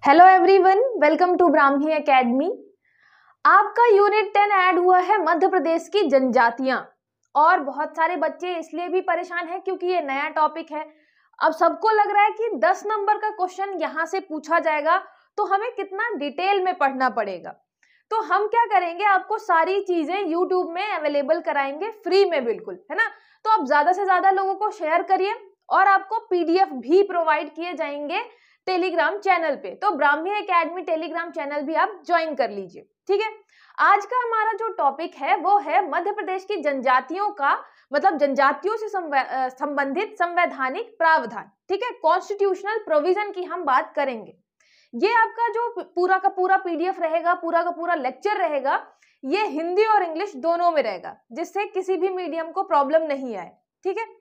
Hello everyone, welcome to Brahmi academy. आपका unit 10 add हुआ है मध्य प्रदेश की जनजातियां। और बहुत सारे बच्चे इसलिए भी परेशान हैं क्योंकि ये नया टॉपिक है। अब सबको लग रहा है कि 10 नंबर का क्वेश्चन यहाँ से पूछा जाएगा तो हमें कितना डिटेल में पढ़ना पड़ेगा। तो हम क्या करेंगे, आपको सारी चीजें यूट्यूब में अवेलेबल कराएंगे फ्री में, बिल्कुल, है ना। तो आप ज्यादा से ज्यादा लोगों को शेयर करिए और आपको पीडीएफ भी प्रोवाइड किए जाएंगे टेलीग्राम चैनल पे। तो ब्राह्मी एकेडमी टेलीग्राम चैनल भी आप ज्वाइन कर लीजिए, ठीक है। आज का हमारा जो टॉपिक है वो है मध्य प्रदेश की जनजातियों का, मतलब जनजातियों से संबंधित संवैधानिक प्रावधान, ठीक है। कॉन्स्टिट्यूशनल प्रोविजन की हम बात करेंगे। ये आपका जो पूरा का पूरा पीडीएफ रहेगा, पूरा का पूरा लेक्चर रहेगा, ये हिंदी और इंग्लिश दोनों में रहेगा, जिससे किसी भी मीडियम को प्रॉब्लम नहीं आए, ठीक है।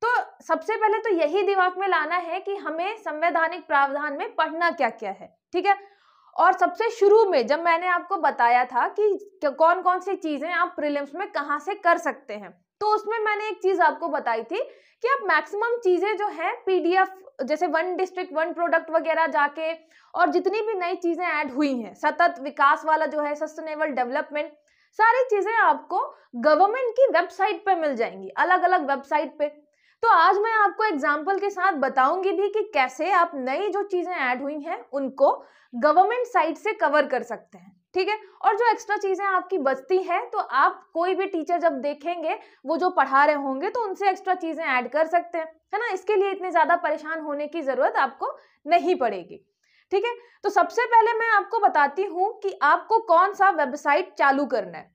तो सबसे पहले तो यही दिमाग में लाना है कि हमें संवैधानिक प्रावधान में पढ़ना क्या क्या है, ठीक है। और सबसे शुरू में जब मैंने आपको बताया था कि कौन कौन सी चीजें आप प्रीलिम्स में कहां से कर सकते हैं, तो उसमें मैंने एक चीज आपको बताई थी कि आप मैक्सिमम चीजें जो है पीडीएफ, जैसे वन डिस्ट्रिक्ट वन प्रोडक्ट वगैरह जाके, और जितनी भी नई चीजें ऐड हुई हैं, सतत विकास वाला जो है, सस्टेनेबल डेवलपमेंट, सारी चीजें आपको गवर्नमेंट की वेबसाइट पे मिल जाएंगी, अलग अलग वेबसाइट पे। तो आज मैं आपको एग्जाम्पल के साथ बताऊंगी भी कि कैसे आप नई जो चीजें ऐड हुई हैं उनको गवर्नमेंट साइट से कवर कर सकते हैं, ठीक है। और जो एक्स्ट्रा चीजें आपकी बचती है तो आप कोई भी टीचर जब देखेंगे वो जो पढ़ा रहे होंगे तो उनसे एक्स्ट्रा चीजें ऐड कर सकते हैं, है ना। इसके लिए इतने ज्यादा परेशान होने की जरूरत आपको नहीं पड़ेगी, ठीक है। तो सबसे पहले मैं आपको बताती हूँ कि आपको कौन सा वेबसाइट चालू करना है।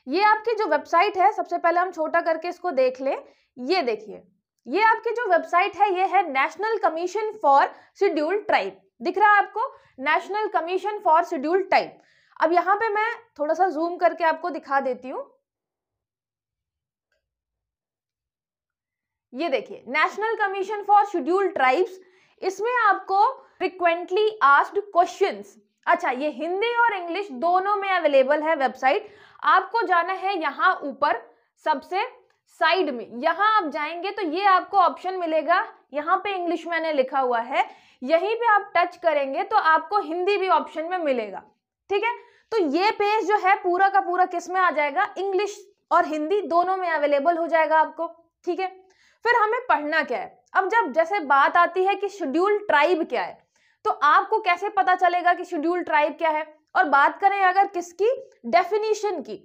ये आपकी जो वेबसाइट है, सबसे पहले हम छोटा करके इसको देख ले। ये देखिए, ये आपकी जो वेबसाइट है ये है national commission for scheduled tribe. दिख रहा है आपको, national commission for scheduled tribe. अब यहाँ पे मैं थोड़ा सा जूम करके आपको दिखा देती हूँ। ये देखिए, national commission for scheduled tribes. इसमें आपको फ्रिक्वेंटली आस्क्ड क्वेश्चंस, अच्छा, ये हिंदी और इंग्लिश दोनों में अवेलेबल है वेबसाइट। आपको जाना है यहाँ ऊपर सबसे साइड में, यहाँ आप जाएंगे तो ये आपको ऑप्शन मिलेगा, यहाँ पे इंग्लिश मैंने लिखा हुआ है, यहीं पे आप टच करेंगे तो आपको हिंदी भी ऑप्शन में मिलेगा, ठीक है। तो ये पेज जो है पूरा का पूरा किस में आ जाएगा, इंग्लिश और हिंदी दोनों में अवेलेबल हो जाएगा आपको, ठीक है। फिर हमें पढ़ना क्या है। अब जब जैसे बात आती है कि शेड्यूल्ड ट्राइब क्या है, तो आपको कैसे पता चलेगा कि शेड्यूल्ड ट्राइब क्या है। और बात करें अगर किसकी, डेफिनेशन की,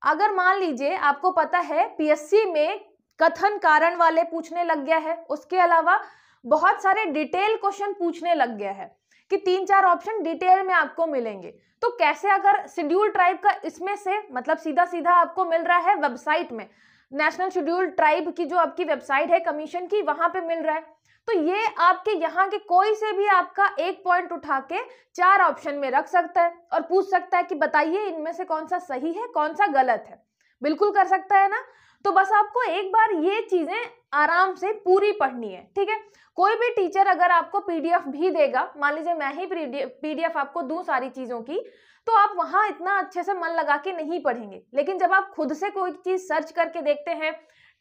अगर मान लीजिए आपको पता है पीएससी में कथन कारण वाले पूछने लग गया है, उसके अलावा बहुत सारे डिटेल क्वेश्चन पूछने लग गया है कि 3-4 ऑप्शन डिटेल में आपको मिलेंगे। तो कैसे, अगर शेड्यूल्ड ट्राइब का इसमें से मतलब सीधा सीधा आपको मिल रहा है वेबसाइट में, नेशनल शेड्यूल्ड ट्राइब की जो आपकी वेबसाइट है कमीशन की, वहां पे मिल रहा है, तो ये आपके यहाँ के कोई से भी आपका एक पॉइंट उठा के 4 ऑप्शन में रख सकता है और पूछ सकता है कि बताइए इनमें से कौन सा सही है, कौन सा गलत है। बिल्कुल कर सकता है ना। तो बस आपको एक बार ये चीजें आराम से पूरी पढ़नी है, ठीक है। कोई भी टीचर अगर आपको पीडीएफ भी देगा, मान लीजिए मैं ही पीडीएफ आपको दूं सारी चीजों की, तो आप वहां इतना अच्छे से मन लगा के नहीं पढ़ेंगे, लेकिन जब आप खुद से कोई चीज सर्च करके देखते हैं,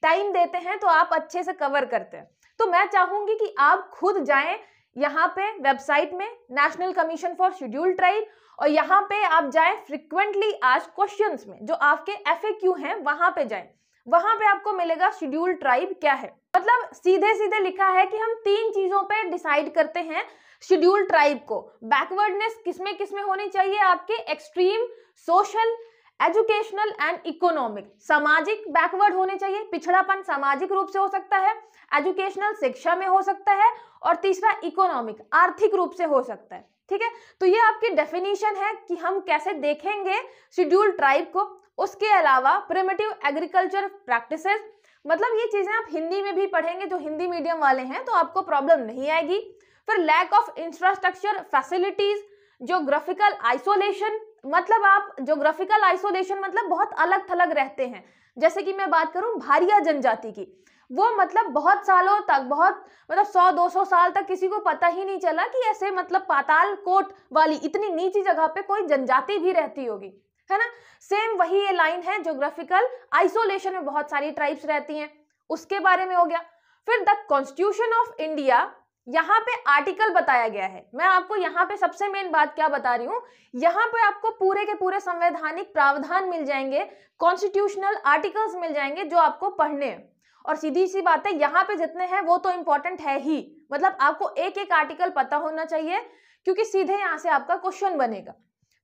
टाइम देते हैं, तो आप अच्छे से कवर करते हैं। तो मैं चाहूंगी कि आप खुद जाएं यहाँ पे वेबसाइट में, national commission for scheduled tribe, और यहाँ पे आप जाएं फ्रिक्वेंटली आस्क्ड क्वेश्चंस में, जो आपके एफएक्यू हैं वहां पे जाएं। वहां पे आपको मिलेगा शेड्यूल्ड ट्राइब क्या है। मतलब सीधे सीधे लिखा है कि हम 3 चीजों पे डिसाइड करते हैं शेड्यूल्ड ट्राइब को। बैकवर्डनेस किसमें होनी चाहिए आपके, extreme, social, educational and economic. सामाजिक बैकवर्ड होने चाहिए, पिछड़ापन सामाजिक रूप से हो सकता है, एजुकेशनल शिक्षा में हो सकता है, और तीसरा इकोनॉमिक आर्थिक रूप से हो सकता है, ठीक है। तो ये आपकी डेफिनेशन है कि हम कैसे देखेंगे शेड्यूल्ड ट्राइब को। उसके अलावा प्रिमिटिव एग्रीकल्चर प्रैक्टिसेस, मतलब ये चीजें आप हिंदी में भी पढ़ेंगे, जो हिंदी मीडियम वाले हैं तो आपको प्रॉब्लम नहीं आएगी। फिर lack of infrastructure facilities, geographical isolation, मतलब आप ज्योग्राफिकल आइसोलेशन मतलब बहुत अलग थलग रहते हैं। जैसे कि मैं बात करूं भारिया जनजाति की, वो मतलब बहुत सालों तक, बहुत मतलब 100-200 साल तक किसी को पता ही नहीं चला कि ऐसे मतलब पाताल कोट वाली इतनी नीची जगह पे कोई जनजाति भी रहती होगी, है ना। सेम वही ये लाइन है, ज्योग्राफिकल आइसोलेशन में बहुत सारी ट्राइब्स रहती हैं, उसके बारे में हो गया। फिर द कॉन्स्टिट्यूशन ऑफ इंडिया यहाँ पे आर्टिकल बताया गया है। मैं आपको यहाँ पे सबसे मेन बात क्या बता रही हूँ, यहाँ पे आपको पूरे के पूरे संवैधानिक प्रावधान मिल जाएंगे, कॉन्स्टिट्यूशनल आर्टिकल्स मिल जाएंगे जो आपको पढ़ने हैं। और सीधी सी बात है, यहाँ पे जितने हैं वो तो इंपॉर्टेंट है ही, मतलब आपको एक एक आर्टिकल पता होना चाहिए, क्योंकि सीधे यहाँ से आपका क्वेश्चन बनेगा।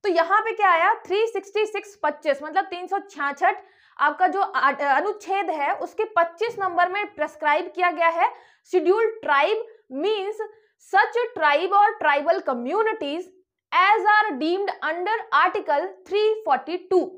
तो यहाँ पे क्या आया, 366(25) मतलब 366 आपका जो अनुच्छेद है उसके 25 नंबर में प्रेस्क्राइब किया गया है, scheduled tribe means such tribe और tribal communities as are deemed under article 342।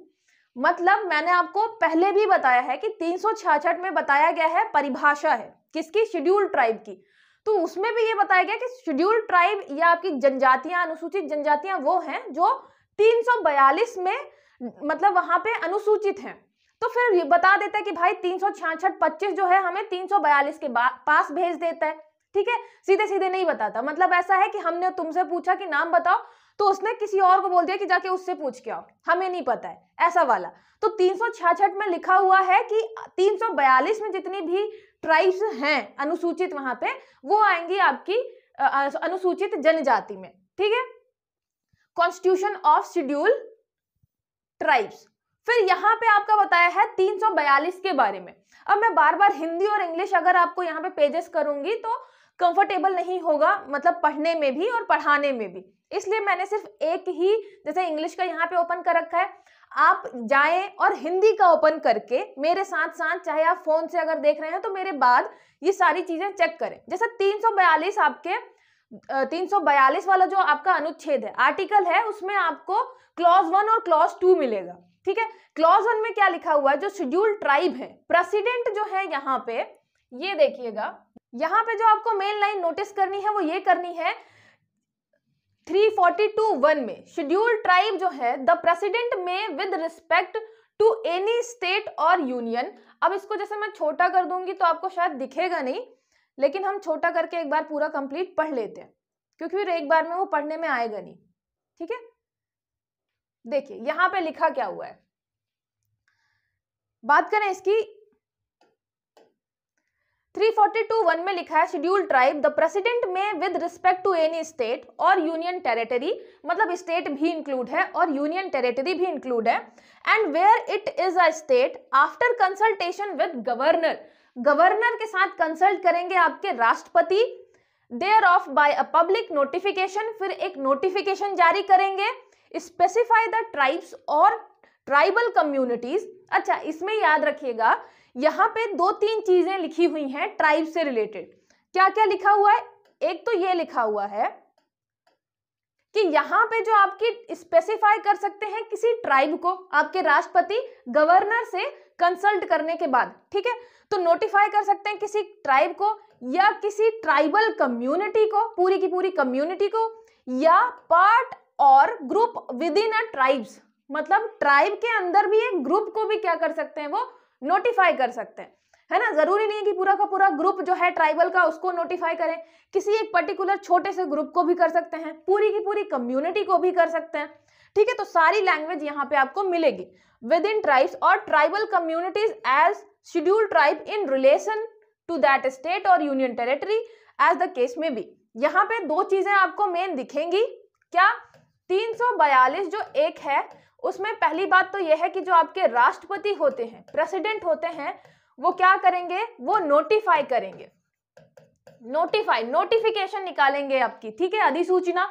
मतलब मैंने आपको पहले भी बताया है कि 366 में बताया गया है, परिभाषा है किसकी, शेड्यूल्ड ट्राइब की। तो उसमें भी ये बताया गया कि शेड्यूल्ड ट्राइब या आपकी जनजातियां, अनुसूचित जनजातियां वो हैं जो 342 में मतलब वहां पे अनुसूचित हैं। तो फिर ये बता देता है कि भाई 366(25) जो है हमें 342 के पास भेज देता है, ठीक है, सीधे सीधे नहीं बताता। मतलब ऐसा है कि हमने तुमसे पूछा कि नाम बताओ, तो उसने किसी और को बोल दिया कि जाके उससे पूछ के आओ, हमें नहीं पता है, ऐसा वाला। तो 366 में लिखा हुआ है कि 342 में जितनी भी ट्राइब्स हैं अनुसूचित वहां पे, वो आएंगी आपकी अनुसूचित जनजाति में, ठीक है। Constitution of schedule tribes. फिर यहाँ पे आपका बताया है 342 के बारे में। अब मैं बार बार हिंदी और इंग्लिश अगर आपको यहाँ पे पेजेस करूंगी तो कंफर्टेबल नहीं होगा, मतलब पढ़ने में भी और पढ़ाने में भी, इसलिए मैंने सिर्फ एक ही, जैसे इंग्लिश का यहाँ पे ओपन कर रखा है, आप जाएं और हिंदी का ओपन करके मेरे साथ साथ, चाहे आप फोन से अगर देख रहे हैं तो मेरे बाद ये सारी चीजें चेक करें। जैसे 342 आपके 342 वाला जो आपका अनुच्छेद है, आर्टिकल है, उसमें आपको क्लॉज 1 और क्लॉज 2 मिलेगा, ठीक है। क्लॉज 1 में क्या लिखा हुआ है, जो शेड्यूल्ड ट्राइब है, प्रेसिडेंट जो है यहाँ पे, ये देखिएगा, यहाँ पे जो आपको मेन लाइन नोटिस करनी है वो ये करनी है, 342(1) में शेड्यूल्ड ट्राइब जो है, the president may with respect to any state और यूनियन। अब इसको जैसे मैं छोटा कर दूंगी तो आपको शायद दिखेगा नहीं, लेकिन हम छोटा करके एक बार पूरा कंप्लीट पढ़ लेते हैं, क्योंकि फिर एक बार में वो पढ़ने में आएगा नहीं, ठीक है। देखिए यहां पे लिखा क्या हुआ है, बात करें इसकी, 342(1) में लिखा है, scheduled tribe the president may with respect to any state और यूनियन टेरिटरी, मतलब स्टेट भी इंक्लूड है और यूनियन टेरिटरी भी इंक्लूड है, and where it is a state after consultation with governor, governor के साथ कंसल्ट करेंगे आपके राष्ट्रपति, thereof by a public notification, फिर एक नोटिफिकेशन जारी करेंगे, स्पेसिफाई द ट्राइब्स और ट्राइबल कम्युनिटीज। अच्छा इसमें याद रखिएगा, यहाँ पे 2-3 चीजें लिखी हुई हैं ट्राइब से रिलेटेड। क्या क्या लिखा हुआ है, एक तो ये लिखा हुआ है कि यहाँ पे जो आपकी स्पेसिफाई कर सकते हैं किसी ट्राइब को आपके राष्ट्रपति गवर्नर से कंसल्ट करने के बाद, ठीक है, तो नोटिफाई कर सकते हैं किसी ट्राइब को या किसी ट्राइबल कम्युनिटी को, पूरी की पूरी कम्युनिटी को, या पार्ट और group with in a tribes, मतलब ट्राइब के अंदर भी एक ग्रुप को भी क्या कर सकते हैं, वो नोटिफाई कर सकते हैं, है ना। जरूरी नहीं है कि पूरा का पूरा ग्रुप जो है ट्राइबल का उसको नोटिफाई करें, किसी एक पर्टिकुलर छोटे से ग्रुप को भी कर सकते हैं, पूरी की पूरी कम्युनिटी को भी कर सकते हैं, ठीक है। तो सारी लैंग्वेज यहाँ पे आपको मिलेगी, विद इन ट्राइब्स और tribal communities as scheduled tribe in relation to that state और union territory as the case may be. यहाँ पे 2 चीजें आपको मेन दिखेंगी, क्या, 342 जो एक है उसमें पहली बात तो यह है कि जो आपके राष्ट्रपति होते हैं, प्रेसिडेंट होते हैं, वो क्या करेंगे, वो नोटिफाई करेंगे, नोटिफिकेशन निकालेंगे आपकी, ठीक है, अधिसूचना।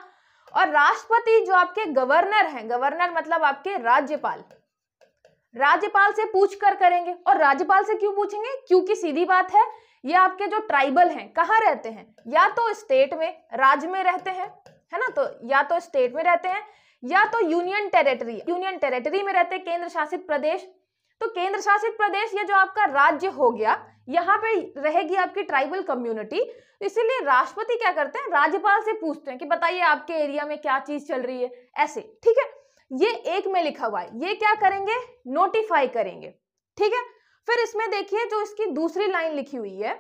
और राष्ट्रपति जो आपके गवर्नर हैं, गवर्नर मतलब आपके राज्यपाल, राज्यपाल से पूछ कर करेंगे। और राज्यपाल से क्यों पूछेंगे, क्योंकि सीधी बात है, ये आपके जो ट्राइबल हैं कहाँ रहते हैं, या तो स्टेट में, राज्य में रहते हैं, है ना, तो या तो स्टेट में रहते हैं या तो यूनियन टेरिटरी में रहते हैं, केंद्र शासित प्रदेश। तो केंद्र शासित प्रदेश ये जो आपका राज्य हो गया, यहाँ पे रहेगी आपकी ट्राइबल कम्युनिटी, इसीलिए राष्ट्रपति क्या करते हैं, राज्यपाल से पूछते हैं कि बताइए आपके एरिया में क्या चीज चल रही है, ऐसे, ठीक है। ये एक में लिखा हुआ है, ये क्या करेंगे, नोटिफाई करेंगे, ठीक है। फिर इसमें देखिए जो इसकी दूसरी लाइन लिखी हुई है,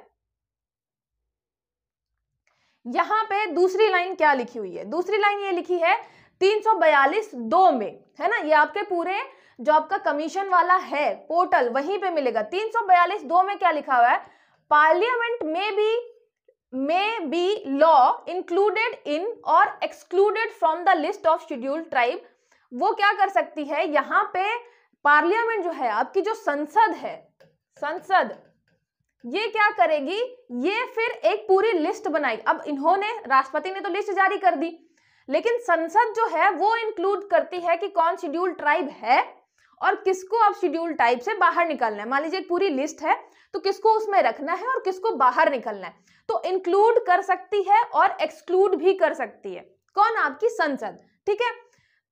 यहाँ पे दूसरी लाइन क्या लिखी हुई है, दूसरी लाइन ये लिखी है 342(2) में, है ना, ये आपके पूरे जो आपका कमीशन वाला है पोर्टल वहीं पे मिलेगा। 342(2) में क्या लिखा हुआ है, पार्लियामेंट में भी may be law included in or excluded from the list of scheduled tribe, वो क्या कर सकती है, यहाँ पे पार्लियामेंट जो है आपकी, जो संसद है, संसद ये क्या करेगी, ये फिर एक पूरी लिस्ट बनाई। अब इन्होंने, राष्ट्रपति ने तो लिस्ट जारी कर दी, लेकिन संसद जो है वो इंक्लूड करती है कि कौन शेड्यूल ट्राइब है और किसको अब शेड्यूल टाइप से बाहर निकालना है। मान लीजिए एक पूरी लिस्ट है, तो किसको उसमें रखना है और किसको बाहर निकलना है, तो इंक्लूड कर सकती है और एक्सक्लूड भी कर सकती है। कौन? आपकी संसद। ठीक है।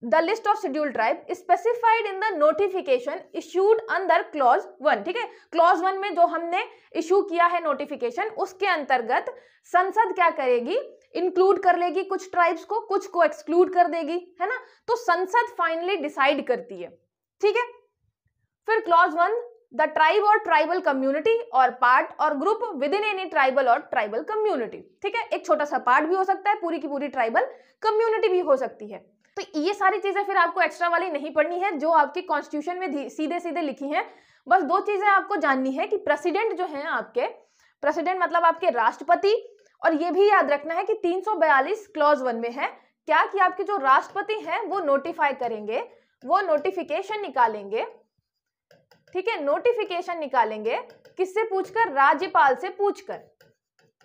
The list of schedule tribe specified in the notification issued under clause 1। ठीक है, क्लॉज 1 में जो हमने इशू किया है नोटिफिकेशन, उसके अंतर्गत संसद क्या करेगी, इंक्लूड कर लेगी कुछ ट्राइब्स को, कुछ को एक्सक्लूड कर देगी, है ना। तो संसद फाइनली डिसाइड करती है। ठीक है। फिर क्लॉज 1, द ट्राइब और ट्राइबल कम्युनिटी और पार्ट और group with in any tribal और ट्राइबल कम्युनिटी। ठीक है, एक छोटा सा पार्ट भी हो सकता है, पूरी की पूरी ट्राइबल कम्युनिटी भी हो सकती है। तो ये सारी चीजें फिर आपको एक्स्ट्रा वाली नहीं पढ़नी है, जो आपके कॉन्स्टिट्यूशन में सीधे सीधे लिखी हैं। बस दो चीजें आपको जाननी है कि प्रेसिडेंट जो है आपके, प्रेसिडेंट मतलब आपके राष्ट्रपति, और ये भी याद रखना है कि 342 क्लॉज 1 में है क्या, कि आपके जो राष्ट्रपति हैं वो नोटिफाई करेंगे, वो नोटिफिकेशन निकालेंगे। ठीक है, नोटिफिकेशन निकालेंगे किससे पूछकर? राज्यपाल से पूछकर,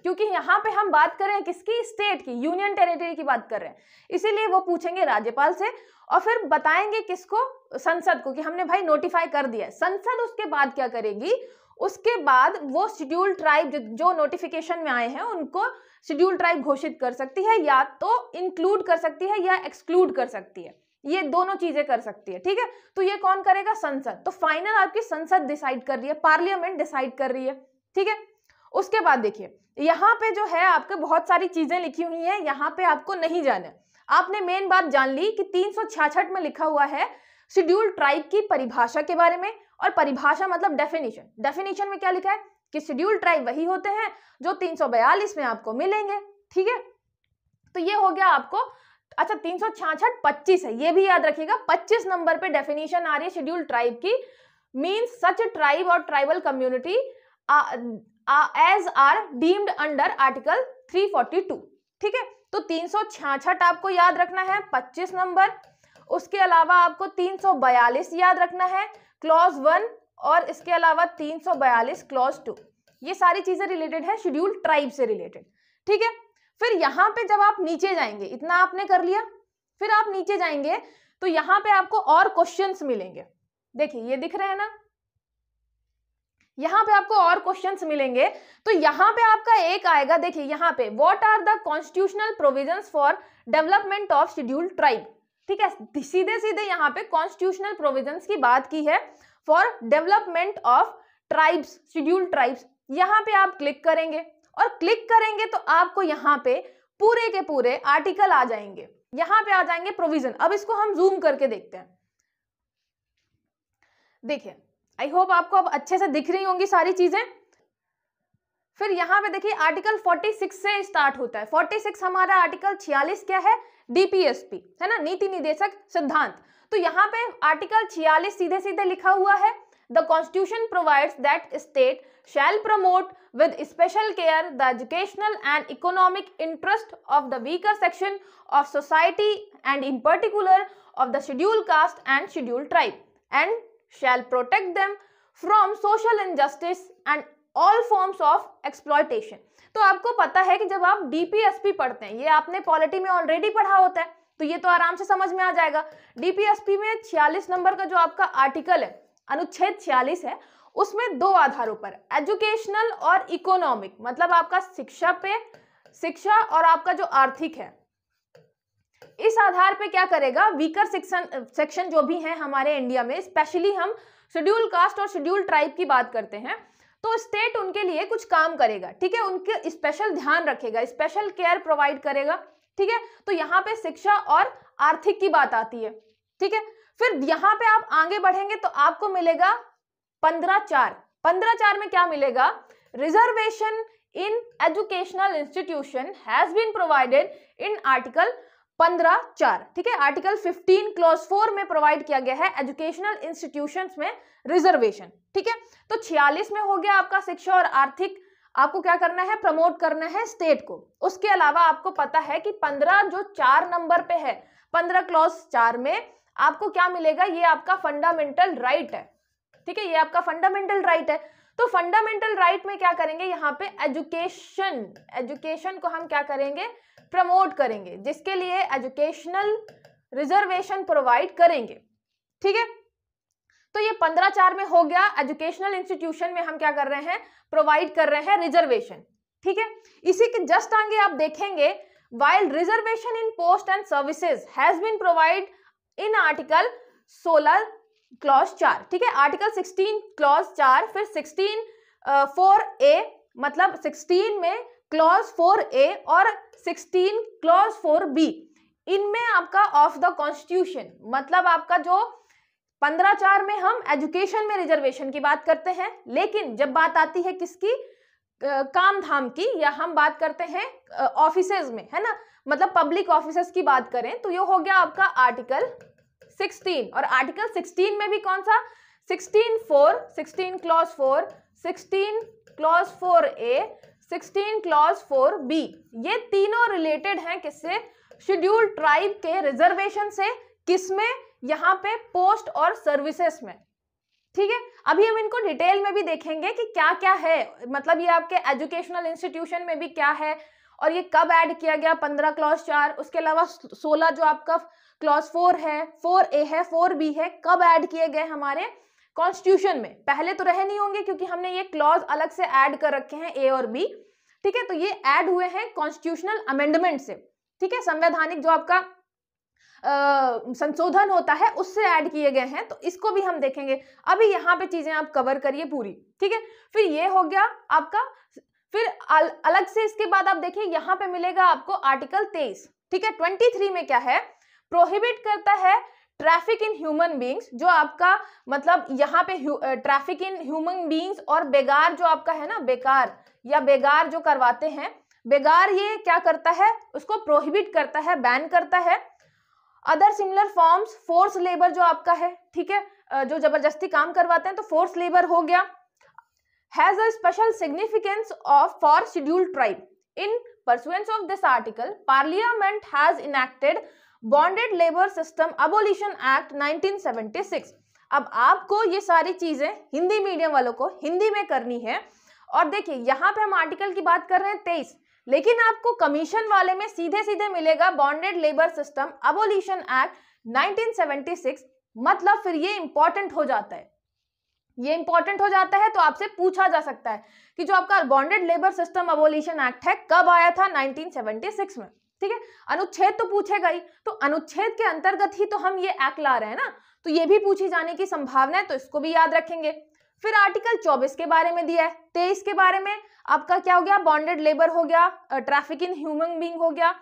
क्योंकि यहाँ पे हम बात कर रहे हैं किसकी? स्टेट की, यूनियन टेरिटरी की बात कर रहे हैं, इसीलिए वो पूछेंगे राज्यपाल से और फिर बताएंगे किसको? संसद को, कि हमने भाई नोटिफाई कर दिया है। संसद उसके बाद क्या करेगी? उसके बाद वो शेड्यूल ट्राइब जो नोटिफिकेशन में आए हैं उनको शेड्यूल ट्राइब घोषित कर सकती है, या तो इंक्लूड कर सकती है या एक्सक्लूड कर सकती है, ये दोनों चीजें कर सकती है। ठीक है, तो ये कौन करेगा? संसद। तो फाइनल आपकी संसद डिसाइड कर रही है, पार्लियामेंट डिसाइड कर रही है। ठीक है, उसके बाद देखिए यहाँ पे जो है आपके बहुत सारी चीजें लिखी हुई हैं, यहाँ पे आपको नहीं जाना। आपने मेन बात जान ली कि 366 में लिखा हुआ है शेड्यूल ट्राइब की परिभाषा के बारे में, और परिभाषा मतलब डेफिनेशन। डेफिनेशन में क्या लिखा है कि शेड्यूल ट्राइब वही होते हैं जो 342 में आपको मिलेंगे। ठीक है, तो ये हो गया आपको। अच्छा, 366 25 है, ये भी याद रखिएगा। 25 नंबर पे डेफिनेशन आ रही है शेड्यूल ट्राइब की, मीन्स सच ट्राइब और tribal community as are deemed under article 342। ठीक है, तो 366 आपको याद रखना है, 25 नंबर। उसके अलावा आपको 342 याद रखना है, क्लॉज 1, और इसके अलावा 342 क्लॉज 2। ये सारी चीजें रिलेटेड है शेड्यूल ट्राइब से रिलेटेड। ठीक है, फिर यहाँ पे जब आप नीचे जाएंगे, इतना आपने कर लिया, फिर आप नीचे जाएंगे तो यहाँ पे आपको और क्वेश्चंस मिलेंगे। देखिए ये दिख रहे हैं ना, यहाँ पे आपको और क्वेश्चंस मिलेंगे। तो यहाँ पे आपका एक आएगा, देखिए यहाँ पे, what are the constitutional provisions for development of scheduled tribe. ठीक है, सीधे सीधे यहाँ पे कॉन्स्टिट्यूशनल प्रोविजंस की बात की है for development of tribes, scheduled tribes. यहाँ पे आप क्लिक करेंगे, और क्लिक करेंगे तो आपको यहाँ पे पूरे के पूरे आर्टिकल आ जाएंगे, यहाँ पे आ जाएंगे प्रोविजन। अब इसको हम जूम करके देखते हैं। देखिए, आई होप आपको अब अच्छे से दिख रही होंगी सारी चीजें। फिर यहाँ पे देखिए आर्टिकल 46 से स्टार्ट होता है। 46 हमारा आर्टिकल 46 क्या है? डीपीएसपी, है ना, नीति निदेशक सिद्धांत। तो यहाँ पे आर्टिकल 46 सीधे सीधे लिखा हुआ है, the constitution provides that state shall promote with special care the educational and economic interest of the weaker section of society and in particular of the scheduled caste and scheduled tribe, and shall protect them from social injustice and all forms of exploitation। तो आपको पता है कि जब आप DPSP पढ़ते हैं, ये आपने पॉलिटी में ऑलरेडी पढ़ा होता है, तो ये तो आराम से समझ में आ जाएगा। डीपीएसपी में 46 नंबर का जो आपका आर्टिकल है, अनुच्छेद 46 है, उसमें दो आधारों पर, एजुकेशनल और इकोनॉमिक, मतलब आपका शिक्षा पे, शिक्षा और आपका जो आर्थिक है, इस आधार पे क्या करेगा, वीकर सेक्शन जो भी हैं हमारे इंडिया में, स्पेशली हम शेड्यूल कास्ट और शेड्यूल ट्राइब की बात करते हैं, तो स्टेट उनके लिए कुछ काम करेगा। ठीक है, उनके स्पेशल ध्यान रखेगा, स्पेशल केयर प्रोवाइड करेगा। ठीक है, तो यहाँ पे शिक्षा और आर्थिक की बात आती है। ठीक है, फिर यहाँ पे आप आगे बढ़ेंगे तो आपको मिलेगा 15(4) में क्या मिलेगा, reservation in educational institution has been provided in article 15(4). ठीक है, आर्टिकल 15 क्लॉज 4 में प्रोवाइड किया गया है एजुकेशनल इंस्टीट्यूशंस में रिजर्वेशन। ठीक है, तो 46 में हो गया आपका शिक्षा और आर्थिक आपको क्या करना है, प्रमोट करना है स्टेट को। उसके अलावा आपको पता है कि 15 जो 4 नंबर पे है, 15 क्लॉज 4 में आपको क्या मिलेगा, ये आपका फंडामेंटल राइट है, ठीक है, ये आपका फंडामेंटल राइट है। तो फंडामेंटल राइट में क्या करेंगे, यहाँ पे एजुकेशन को हम क्या करेंगे, प्रमोट करेंगे, जिसके लिए एजुकेशनल रिजर्वेशन प्रोवाइड करेंगे, ठीक है। तो ये 15/4 में हो गया, एजुकेशनल इंस्टीट्यूशन में हम क्या कर रहे हैं, प्रोवाइड कर रहे हैं रिजर्वेशन, ठीक है। इसी के जस्ट आगे आप देखेंगे, while reservation in post and services has been provided in article 16 clause 4, ठीक है, आर्टिकल 16 क्लॉज 4, फिर 16 4A, मतलब 16 में क्लॉज 4A और 16 क्लॉज 4B, इनमें आपका ऑफ द कॉन्स्टिट्यूशन, मतलब आपका जो 15/4 में हम एजुकेशन में रिजर्वेशन की बात करते हैं, लेकिन जब बात आती है किसकी, काम धाम की, या हम बात करते हैं ऑफिसेज में, है ना, मतलब पब्लिक ऑफिसेज की बात करें, तो ये हो गया आपका आर्टिकल 16। और आर्टिकल 16 में भी कौन सा, 16 clause 4, 16 clause 4A, 16 clause 4B, ये तीनों रिलेटेड हैं किससे, शेड्यूल्ड ट्राइब के रिजर्वेशन से, किसमें, यहाँ पे पोस्ट और सर्विसेज में, ठीक है। अभी हम इनको डिटेल में भी देखेंगे कि क्या क्या है, मतलब ये आपके एजुकेशनल इंस्टीट्यूशन में भी क्या है और ये कब ऐड किया गया, 15 क्लॉज 4, उसके अलावा 16 जो आपका क्लॉज 4 है, 4A है, 4B है, कब ऐड किए गए हमारे कॉन्स्टिट्यूशन में। पहले तो रहे नहीं होंगे क्योंकि हमने ये क्लॉज अलग से ऐड कर रखे हैं A और B, ठीक है। तो ये ऐड हुए हैं कॉन्स्टिट्यूशनल अमेंडमेंट से, ठीक है, संवैधानिक जो आपका संशोधन होता है उससे ऐड किए गए हैं, तो इसको भी हम देखेंगे। अभी यहाँ पे चीजें आप कवर करिए पूरी, ठीक है। फिर ये हो गया आपका, फिर अलग से इसके बाद आप देखिए यहाँ पे मिलेगा आपको आर्टिकल 23, ठीक है। 23 में क्या है, प्रोहिबिट करता है ट्रैफिक इन ह्यूमन बींग्स, जो आपका मतलब यहाँ पे ट्रैफिक इन ह्यूमन बींग्स और बेगार जो आपका है ना, बेकार या बेगार जो करवाते हैं, बेगार ये क्या करता है, उसको प्रोहिबिट करता है, बैन करता है। Other similar forms, force labour जो आपका है, ठीक है, जो जबरदस्ती काम करवाते हैं, तो फोर्स लेबर हो गया। Has a special significance of for scheduled tribe. In pursuance of this article parliament has enacted bonded labour system abolition act 1976। अब आपको ये सारी चीजें हिंदी मीडियम वालों को हिंदी में करनी है। और देखिए यहाँ पे हम आर्टिकल की बात कर रहे हैं 23, लेकिन आपको कमीशन वाले में सीधे सीधे मिलेगा bonded labour system abolition act 1976, मतलब फिर ये इंपॉर्टेंट हो जाता है, ये इंपॉर्टेंट हो जाता है। तो आपसे पूछा जा सकता है कि जो आपका bonded labour system abolition act है कब आया था, 1976 में, ठीक है। अनुच्छेद तो पूछेगा ही, तो अनुच्छेद के अंतर्गत ही तो हम ये एक्ट ला रहे हैं ना, तो ये भी पूछी जाने की संभावना है, तो इसको भी याद रखेंगे। फिर आर्टिकल 24 के बारे में दिया है, 23 के बारे में आपका क्या हो गया, बॉन्डेड लेबर हो गया, ट्रैफिक इन ह्यूमन बीइंग हो गया।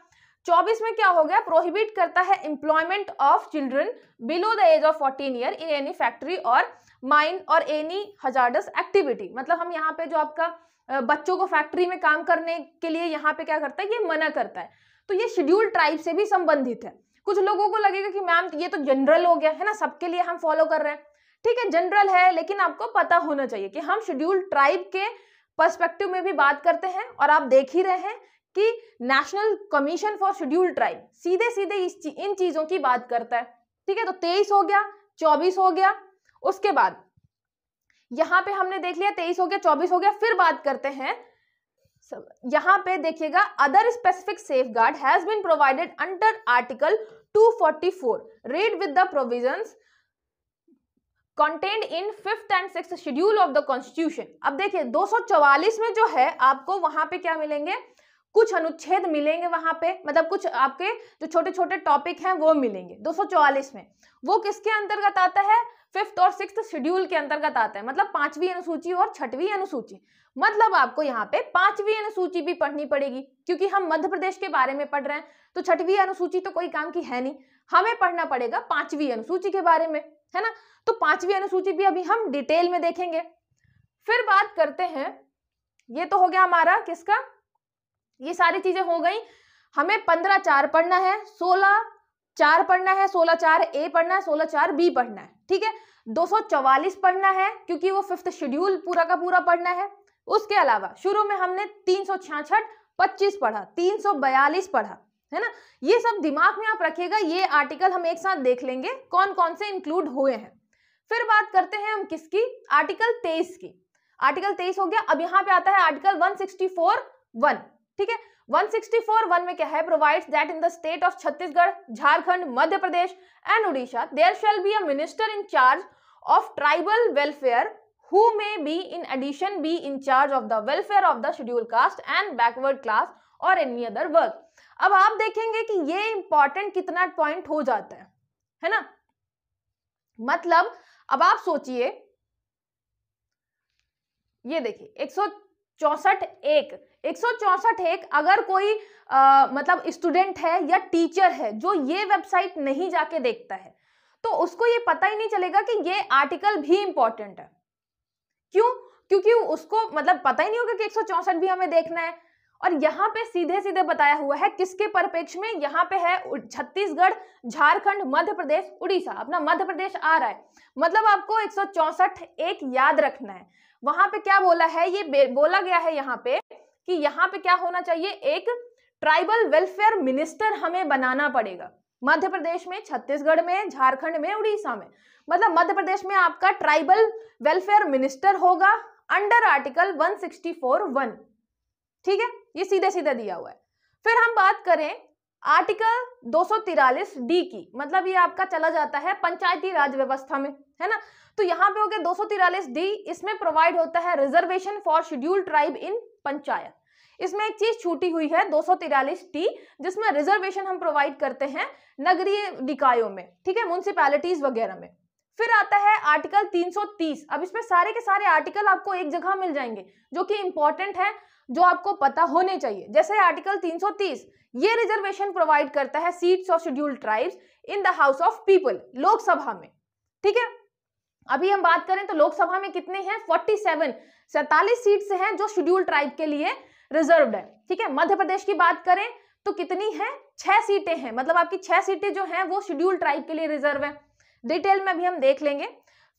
24 में क्या हो गया, प्रोहिबिट करता है employment of children below the age of 14 year in any factory और माइन और एनी हजार्डस एक्टिविटी, मतलब हम यहाँ पे जो आपका बच्चों को फैक्ट्री में काम करने के लिए यहाँ पे क्या करता है, ये मना करता है। तो ये शेड्यूल्ड ट्राइब से भी संबंधित है। कुछ लोगों को लगेगा कि मैम ये तो जनरल हो गया है ना, सबके लिए हम फॉलो कर रहे हैं, ठीक है, जनरल है, लेकिन आपको पता होना चाहिए कि हम शेड्यूल्ड ट्राइब के पर्सपेक्टिव में भी बात करते हैं। और आप देख ही रहे हैं कि national commission for scheduled tribe सीधे सीधे इन चीजों की बात करता है, ठीक है। तो 23 हो गया, 24 हो गया, उसके बाद यहाँ पे हमने देख लिया 23 हो गया, 24 हो गया। फिर बात करते हैं, यहाँ पे देखिएगा, other specific safeguard has been provided under article 244 read with the provisions contained in 5th and 6th schedule of the constitution. अब देखिए 244 में जो है आपको वहां पे क्या मिलेंगे, कुछ अनुच्छेद मिलेंगे वहां पे, मतलब कुछ आपके जो छोटे छोटे टॉपिक हैं वो मिलेंगे 244 में। वो किसके अंतर्गत आता है, 5th और 6th शेड्यूल के अंतर्गत आता है, मतलब 5वीं अनुसूची और 6वीं अनुसूची। मतलब आपको यहाँ पे 5वीं अनुसूची भी पढ़नी पड़ेगी, क्योंकि हम मध्य प्रदेश के बारे में पढ़ रहे हैं, तो 6वीं अनुसूची तो कोई काम की है नहीं, हमें पढ़ना पड़ेगा 5वीं अनुसूची के बारे में, है ना। तो 5वीं अनुसूची भी अभी हम डिटेल में देखेंगे। फिर बात करते हैं, ये तो हो गया हमारा किसका, ये सारी चीजें हो गई। हमें 15/4 पढ़ना है, 16/4 पढ़ना है, 16/4A पढ़ना है, 16/4B पढ़ना है, ठीक है। 244 पढ़ना है क्योंकि वो 5th शेड्यूल पूरा का पूरा पढ़ना है, उसके अलावा शुरू में हमने 366, 25 पढ़ा, 342 पढ़ा, है ना। ये सब दिमाग में आप रखिएगा, ये आर्टिकल हम एक साथ देख लेंगे कौन कौन से इंक्लूड हुए हैं। फिर बात करते हैं हम किसकी, आर्टिकल 23 की। आर्टिकल 23 हो गया। अब यहाँ पे आता है आर्टिकल 164(1), ठीक है। 164(1) में क्या है, provides that in the state of Chhattisgarh, Jharkhand, Madhya Pradesh and Orissa there shall be a minister in charge of tribal welfare who may be in addition be in charge of the welfare of the scheduled caste and backward class or any other work। अब आप देखेंगे कि ये important कितना point हो जाता है ना। मतलब अब आप सोचिए, ये देखिए 164(1) अगर कोई मतलब स्टूडेंट है या टीचर है जो ये वेबसाइट नहीं जाके देखता है तो उसको ये पता ही नहीं चलेगा कि ये आर्टिकल भी इंपॉर्टेंट है। क्यों? क्योंकि उसको मतलब पता ही नहीं होगा कि 164 भी हमें देखना है। और यहाँ पे सीधे सीधे बताया हुआ है किसके परिप्रेक्ष्य में, यहाँ पे है छत्तीसगढ़, झारखंड, मध्य प्रदेश, उड़ीसा। अपना मध्य प्रदेश आ रहा है, मतलब आपको 164(1) याद रखना है। वहां पे क्या बोला है, ये बोला गया है यहाँ पे कि यहाँ पे क्या होना चाहिए, एक ट्राइबल वेलफेयर मिनिस्टर हमें बनाना पड़ेगा। मध्य प्रदेश में, छत्तीसगढ़ में, झारखंड में, उड़ीसा में। मतलब मध्य प्रदेश में आपका ट्राइबल वेलफेयर मिनिस्टर होगा अंडर आर्टिकल 164(1), ठीक है। ये सीधे सीधे दिया हुआ है। फिर हम बात करें आर्टिकल 243(d) की, मतलब ये आपका चला जाता है पंचायती राज व्यवस्था में, है ना। तो यहाँ पे हो गया 243(d), इसमें प्रोवाइड होता है रिजर्वेशन फॉर शेड्यूल्ड ट्राइब इन पंचायत। इसमें एक चीज छूटी हुई है 243(t), जिसमें रिजर्वेशन हम प्रोवाइड करते हैं नगरीय निकायों में, ठीक है, म्युनिसिपैलिटीज वगैरह में। फिर आता है आर्टिकल 330। अब इसमें सारे के सारे आर्टिकल आपको एक जगह मिल जाएंगे जो कि इंपॉर्टेंट है, जो आपको पता होने चाहिए। जैसे आर्टिकल 330, ये रिजर्वेशन प्रोवाइड करता है seats of scheduled tribes in the house of people, Lok Sabha में, ठीक है। अभी हम बात करें तो लोकसभा में कितने हैं, 47 सीट्स हैं जो शेड्यूल्ड ट्राइब के लिए रिजर्व्ड है, ठीक है। मध्य प्रदेश की बात करें तो कितनी है, 6 सीटें हैं, मतलब आपकी 6 सीटें जो हैं वो शेड्यूल्ड ट्राइब के लिए रिजर्व है। डिटेल में भी हम देख लेंगे।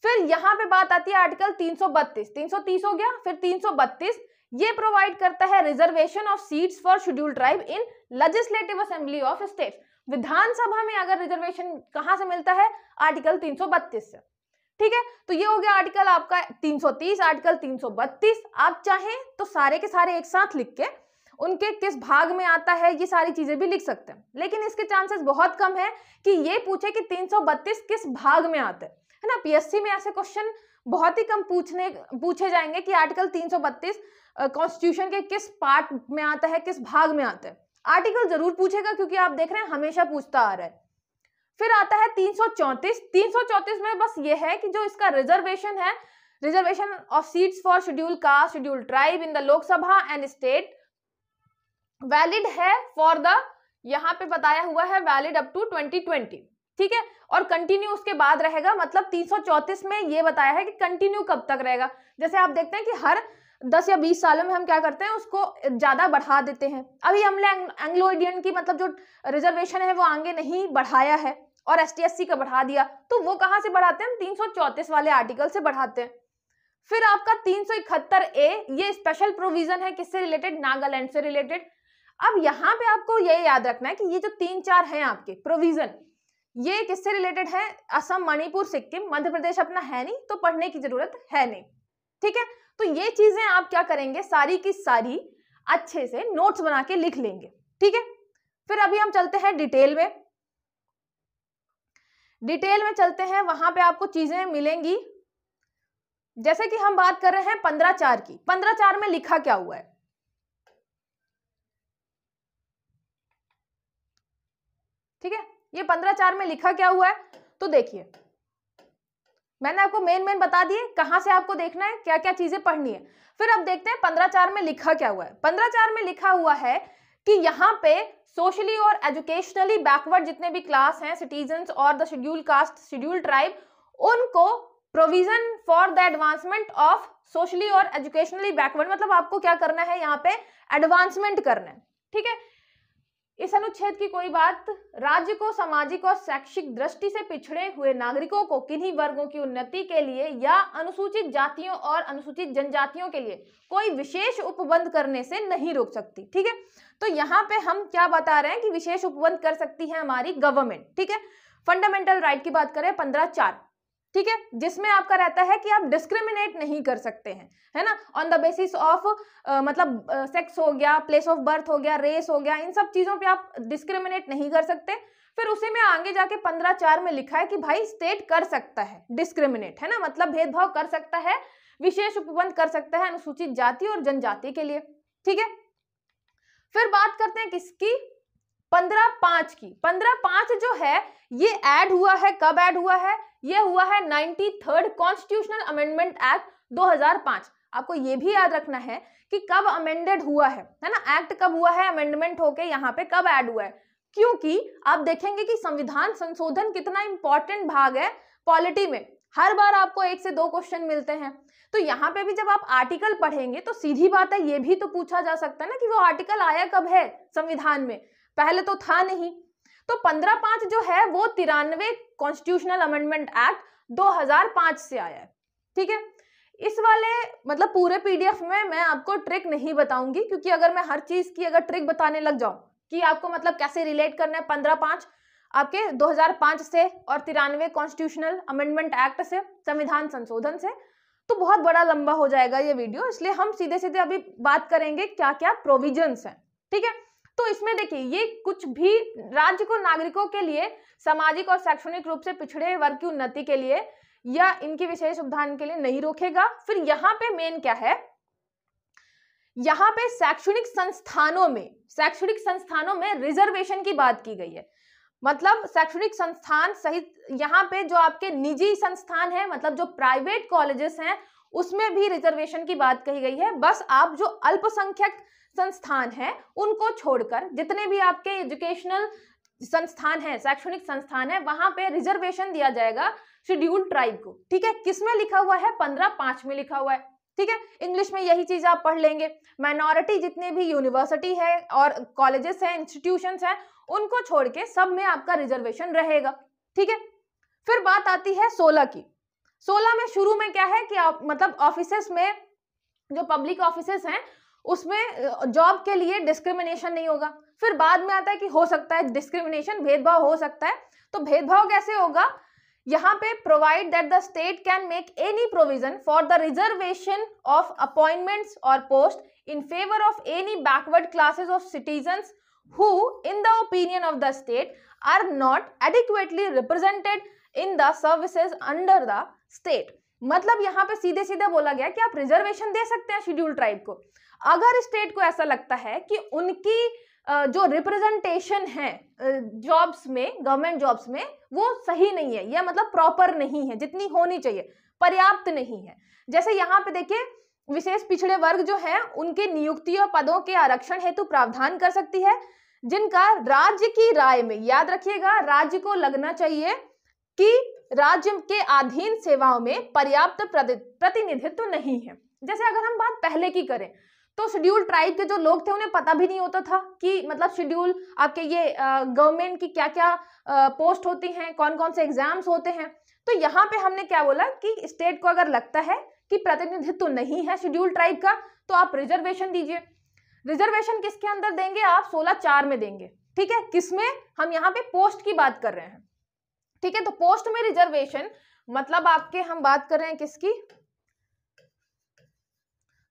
फिर यहाँ पे बात आती है आर्टिकल 332, 330 हो गया। फिर 332 ये प्रोवाइड करता है reservation of seats for scheduled tribe in legislative assembly of states. विधानसभा में अगर रिजर्वेशन कहां से मिलता है, आर्टिकल 332 से, ठीक है। तो ये हो गया आर्टिकल आपका 330, आर्टिकल 332। आप चाहें तो सारे के सारे एक साथ लिख के उनके किस भाग में आता है ये सारी चीजें भी लिख सकते हैं, लेकिन इसके चांसेस बहुत कम है कि ये पूछे कि 332 किस भाग में आता है ना। पीएससी में ऐसे क्वेश्चन बहुत ही कम पूछे जाएंगे कि आर्टिकल 332 कॉन्स्टिट्यूशन के किस पार्ट में आता है, किस भाग में आता है। आर्टिकल जरूर पूछेगा क्योंकि आप देख रहे हैं हमेशा पूछता आ रहा है। फिर आता है 334। 334 में बस ये है कि जो इसका रिजर्वेशन है, reservation of seats for scheduled caste, scheduled tribe in the Lok Sabha and state, valid है फॉर द, यहाँ पे बताया हुआ है वैलिड अप टू 2020, ठीक है। और कंटिन्यू उसके बाद रहेगा, मतलब 334 में ये बताया है कि कंटिन्यू कब तक रहेगा। जैसे आप देखते हैं कि हर 10 या 20 सालों में हम क्या करते हैं, उसको ज्यादा बढ़ा देते हैं। अभी हमने एंग्लो इंडियन की मतलब जो रिजर्वेशन है वो आगे नहीं बढ़ाया है और ST/SC का बढ़ा दिया, तो वो कहां से बढ़ाते हैं, 334 वाले आर्टिकल से बढ़ाते हैं। फिर आपका 371A, ये स्पेशल प्रोविजन है किससे रिलेटेड, नागालैंड से रिलेटेड। अब यहाँ पे आपको ये याद रखना है कि ये जो 3-4 हैं आपके प्रोविजन, ये किससे रिलेटेड है, असम, मणिपुर, सिक्किम, मध्य प्रदेश अपना है नहीं तो पढ़ने की जरूरत है नहीं, ठीक है। तो ये चीजें आप क्या करेंगे, सारी की सारी अच्छे से नोट्स बना के लिख लेंगे, ठीक है। फिर अभी हम चलते हैं डिटेल में। डिटेल में चलते हैं, वहां पे आपको चीजें मिलेंगी। जैसे कि हम बात कर रहे हैं 15(4) की। 15(4) में लिखा क्या हुआ है, ठीक है। ये 15(4) में लिखा क्या हुआ है, तो देखिए मैंने आपको मेन बता दिए कहां से आपको देखना है, क्या क्या चीजें पढ़नी है। फिर अब देखते हैं 15(4) में लिखा क्या हुआ है। 15(4) में लिखा हुआ है कि यहाँ पे सोशली और एजुकेशनली बैकवर्ड जितने भी क्लास हैं, सिटीजन्स और the scheduled caste, scheduled tribe, उनको provision for the advancement of socially और एजुकेशनली बैकवर्ड, मतलब आपको क्या करना है, यहाँ पे एडवांसमेंट करना है, ठीक है। इस अनुच्छेद की कोई बात राज्य को सामाजिक और शैक्षिक दृष्टि से पिछड़े हुए नागरिकों को किन्हीं वर्गों की उन्नति के लिए या अनुसूचित जातियों और अनुसूचित जनजातियों के लिए कोई विशेष उपबंध करने से नहीं रोक सकती। ठीक है, तो यहाँ पे हम क्या बता रहे हैं कि विशेष उपबंध कर सकती है हमारी गवर्नमेंट। ठीक है, फंडामेंटल राइट की बात करें 15(4), ठीक है, जिसमें आपका रहता है कि आप डिस्क्रिमिनेट नहीं कर सकते हैं, है ना, ऑन द बेसिस ऑफ मतलब सेक्स हो गया, प्लेस ऑफ बर्थ हो गया, रेस हो गया, इन सब चीजों पे आप डिस्क्रिमिनेट नहीं कर सकते। फिर उसी में आगे जाके 15(4) में लिखा है कि भाई स्टेट कर सकता है डिस्क्रिमिनेट, है ना, मतलब भेदभाव कर सकता है, विशेष उपबंध कर सकता है अनुसूचित जाति और जनजाति के लिए। ठीक है, फिर बात करते हैं किसकी, 15(5) की। 15(5) जो है ये ऐड हुआ है, कब ऐड हुआ है, ये हुआ है 93rd कॉन्स्टिट्यूशनल अमेंडमेंट एक्ट 2005। आपको ये भी याद रखना है कि कब अमेंडेड हुआ है ना, एक्ट कब हुआ है, अमेंडमेंट होके यहाँ पे कब ऐड हुआ है, क्योंकि आप देखेंगे कि संविधान संशोधन कितना इंपॉर्टेंट भाग है पॉलिटी में। हर बार आपको 1 से 2 क्वेश्चन मिलते हैं, तो यहाँ पे भी जब आप आर्टिकल पढ़ेंगे तो सीधी बात है ये भी तो पूछा जा सकता है ना कि वो आर्टिकल आया कब है संविधान में, पहले तो था नहीं। तो 15(5) जो है वो 93 कॉन्स्टिट्यूशनल अमेंडमेंट एक्ट 2005 से आया है। ठीक है, इस वाले मतलब पूरे पीडीएफ में मैं आपको ट्रिक नहीं बताऊंगी, क्योंकि अगर मैं हर चीज की अगर ट्रिक बताने लग जाऊं कि आपको मतलब कैसे रिलेट करना है 15(5) आपके 2005 से और 93 कॉन्स्टिट्यूशनल अमेंडमेंट एक्ट से, संविधान संशोधन से, तो बहुत बड़ा लंबा हो जाएगा ये वीडियो, इसलिए हम सीधे सीधे अभी बात करेंगे क्या क्या प्रोविजंस हैं। ठीक है, तो इसमें देखिए ये कुछ भी राज्य को नागरिकों के लिए सामाजिक और शैक्षणिक रूप से पिछड़े वर्ग की उन्नति के लिए या इनकी विशेष उपदान के लिए नहीं रोकेगा। फिर यहाँ पे मेन क्या है, यहाँ पे शैक्षणिक संस्थानों में रिजर्वेशन की बात की गई है। मतलब शैक्षणिक संस्थान सहित यहाँ पे जो आपके निजी संस्थान है, मतलब जो प्राइवेट कॉलेजेस हैं, उसमें भी रिजर्वेशन की बात कही गई है। बस आप जो अल्पसंख्यक संस्थान है उनको छोड़कर जितने भी आपके एजुकेशनल संस्थान है, शैक्षणिक संस्थान है, वहां पे रिजर्वेशन दिया जाएगा शेड्यूल्ड ट्राइब को। ठीक है, किसमें लिखा हुआ है, 15(5) में लिखा हुआ है। ठीक है, इंग्लिश में यही चीज आप पढ़ लेंगे। माइनॉरिटी जितने भी यूनिवर्सिटी है और कॉलेजेस हैं, इंस्टीट्यूशंस हैं, उनको छोड़ के सब में आपका रिजर्वेशन रहेगा। ठीक है, फिर बात आती है 16 की। 16 में शुरू में क्या है कि आप मतलब ऑफिसेस में, जो पब्लिक ऑफिसेस हैं, उसमें जॉब के लिए डिस्क्रिमिनेशन नहीं होगा। फिर बाद में आता है कि हो सकता है डिस्क्रिमिनेशन, भेदभाव हो सकता है। तो भेदभाव कैसे होगा, यहाँ पे provide that the state can make any provision for the reservation of appointments और post in favour of any backward classes of citizens who in the opinion of the state are not adequately represented in the services under the state। मतलब यहाँ पे सीधे सीधे बोला गया कि आप रिजर्वेशन दे सकते हैं शेड्यूल ट्राइब को अगर स्टेट को ऐसा लगता है कि उनकी जो रिप्रेजेंटेशन है जॉब्स में, गवर्नमेंट जॉब्स में, वो सही नहीं है, या मतलब प्रॉपर नहीं है, जितनी होनी चाहिए, पर्याप्त नहीं है। जैसे यहाँ पे देखिए, विशेष पिछड़े वर्ग जो है उनके नियुक्ति और पदों के आरक्षण हेतु प्रावधान कर सकती है जिनका राज्य की राय में, याद रखिएगा, राज्य को लगना चाहिए कि राज्य के अधीन सेवाओं में पर्याप्त प्रतिनिधित्व नहीं है। जैसे अगर हम बात पहले की करें तो शेड्यूल ट्राइब के जो लोग थे उन्हें पता भी नहीं होता था कि मतलब शेड्यूल आपके ये गवर्नमेंट की क्या क्या पोस्ट होती हैं, कौन कौन से एग्जाम्स होते हैं। तो यहाँ पे हमने क्या बोला कि स्टेट को अगर लगता है कि प्रतिनिधित्व नहीं है शेड्यूल ट्राइब का, तो आप रिजर्वेशन दीजिए। रिजर्वेशन किसके अंदर देंगे आप, 16(4) में देंगे। ठीक है, किसमें, हम यहाँ पे पोस्ट की बात कर रहे हैं। ठीक है, तो पोस्ट में रिजर्वेशन मतलब आपके हम बात कर रहे हैं किसकी,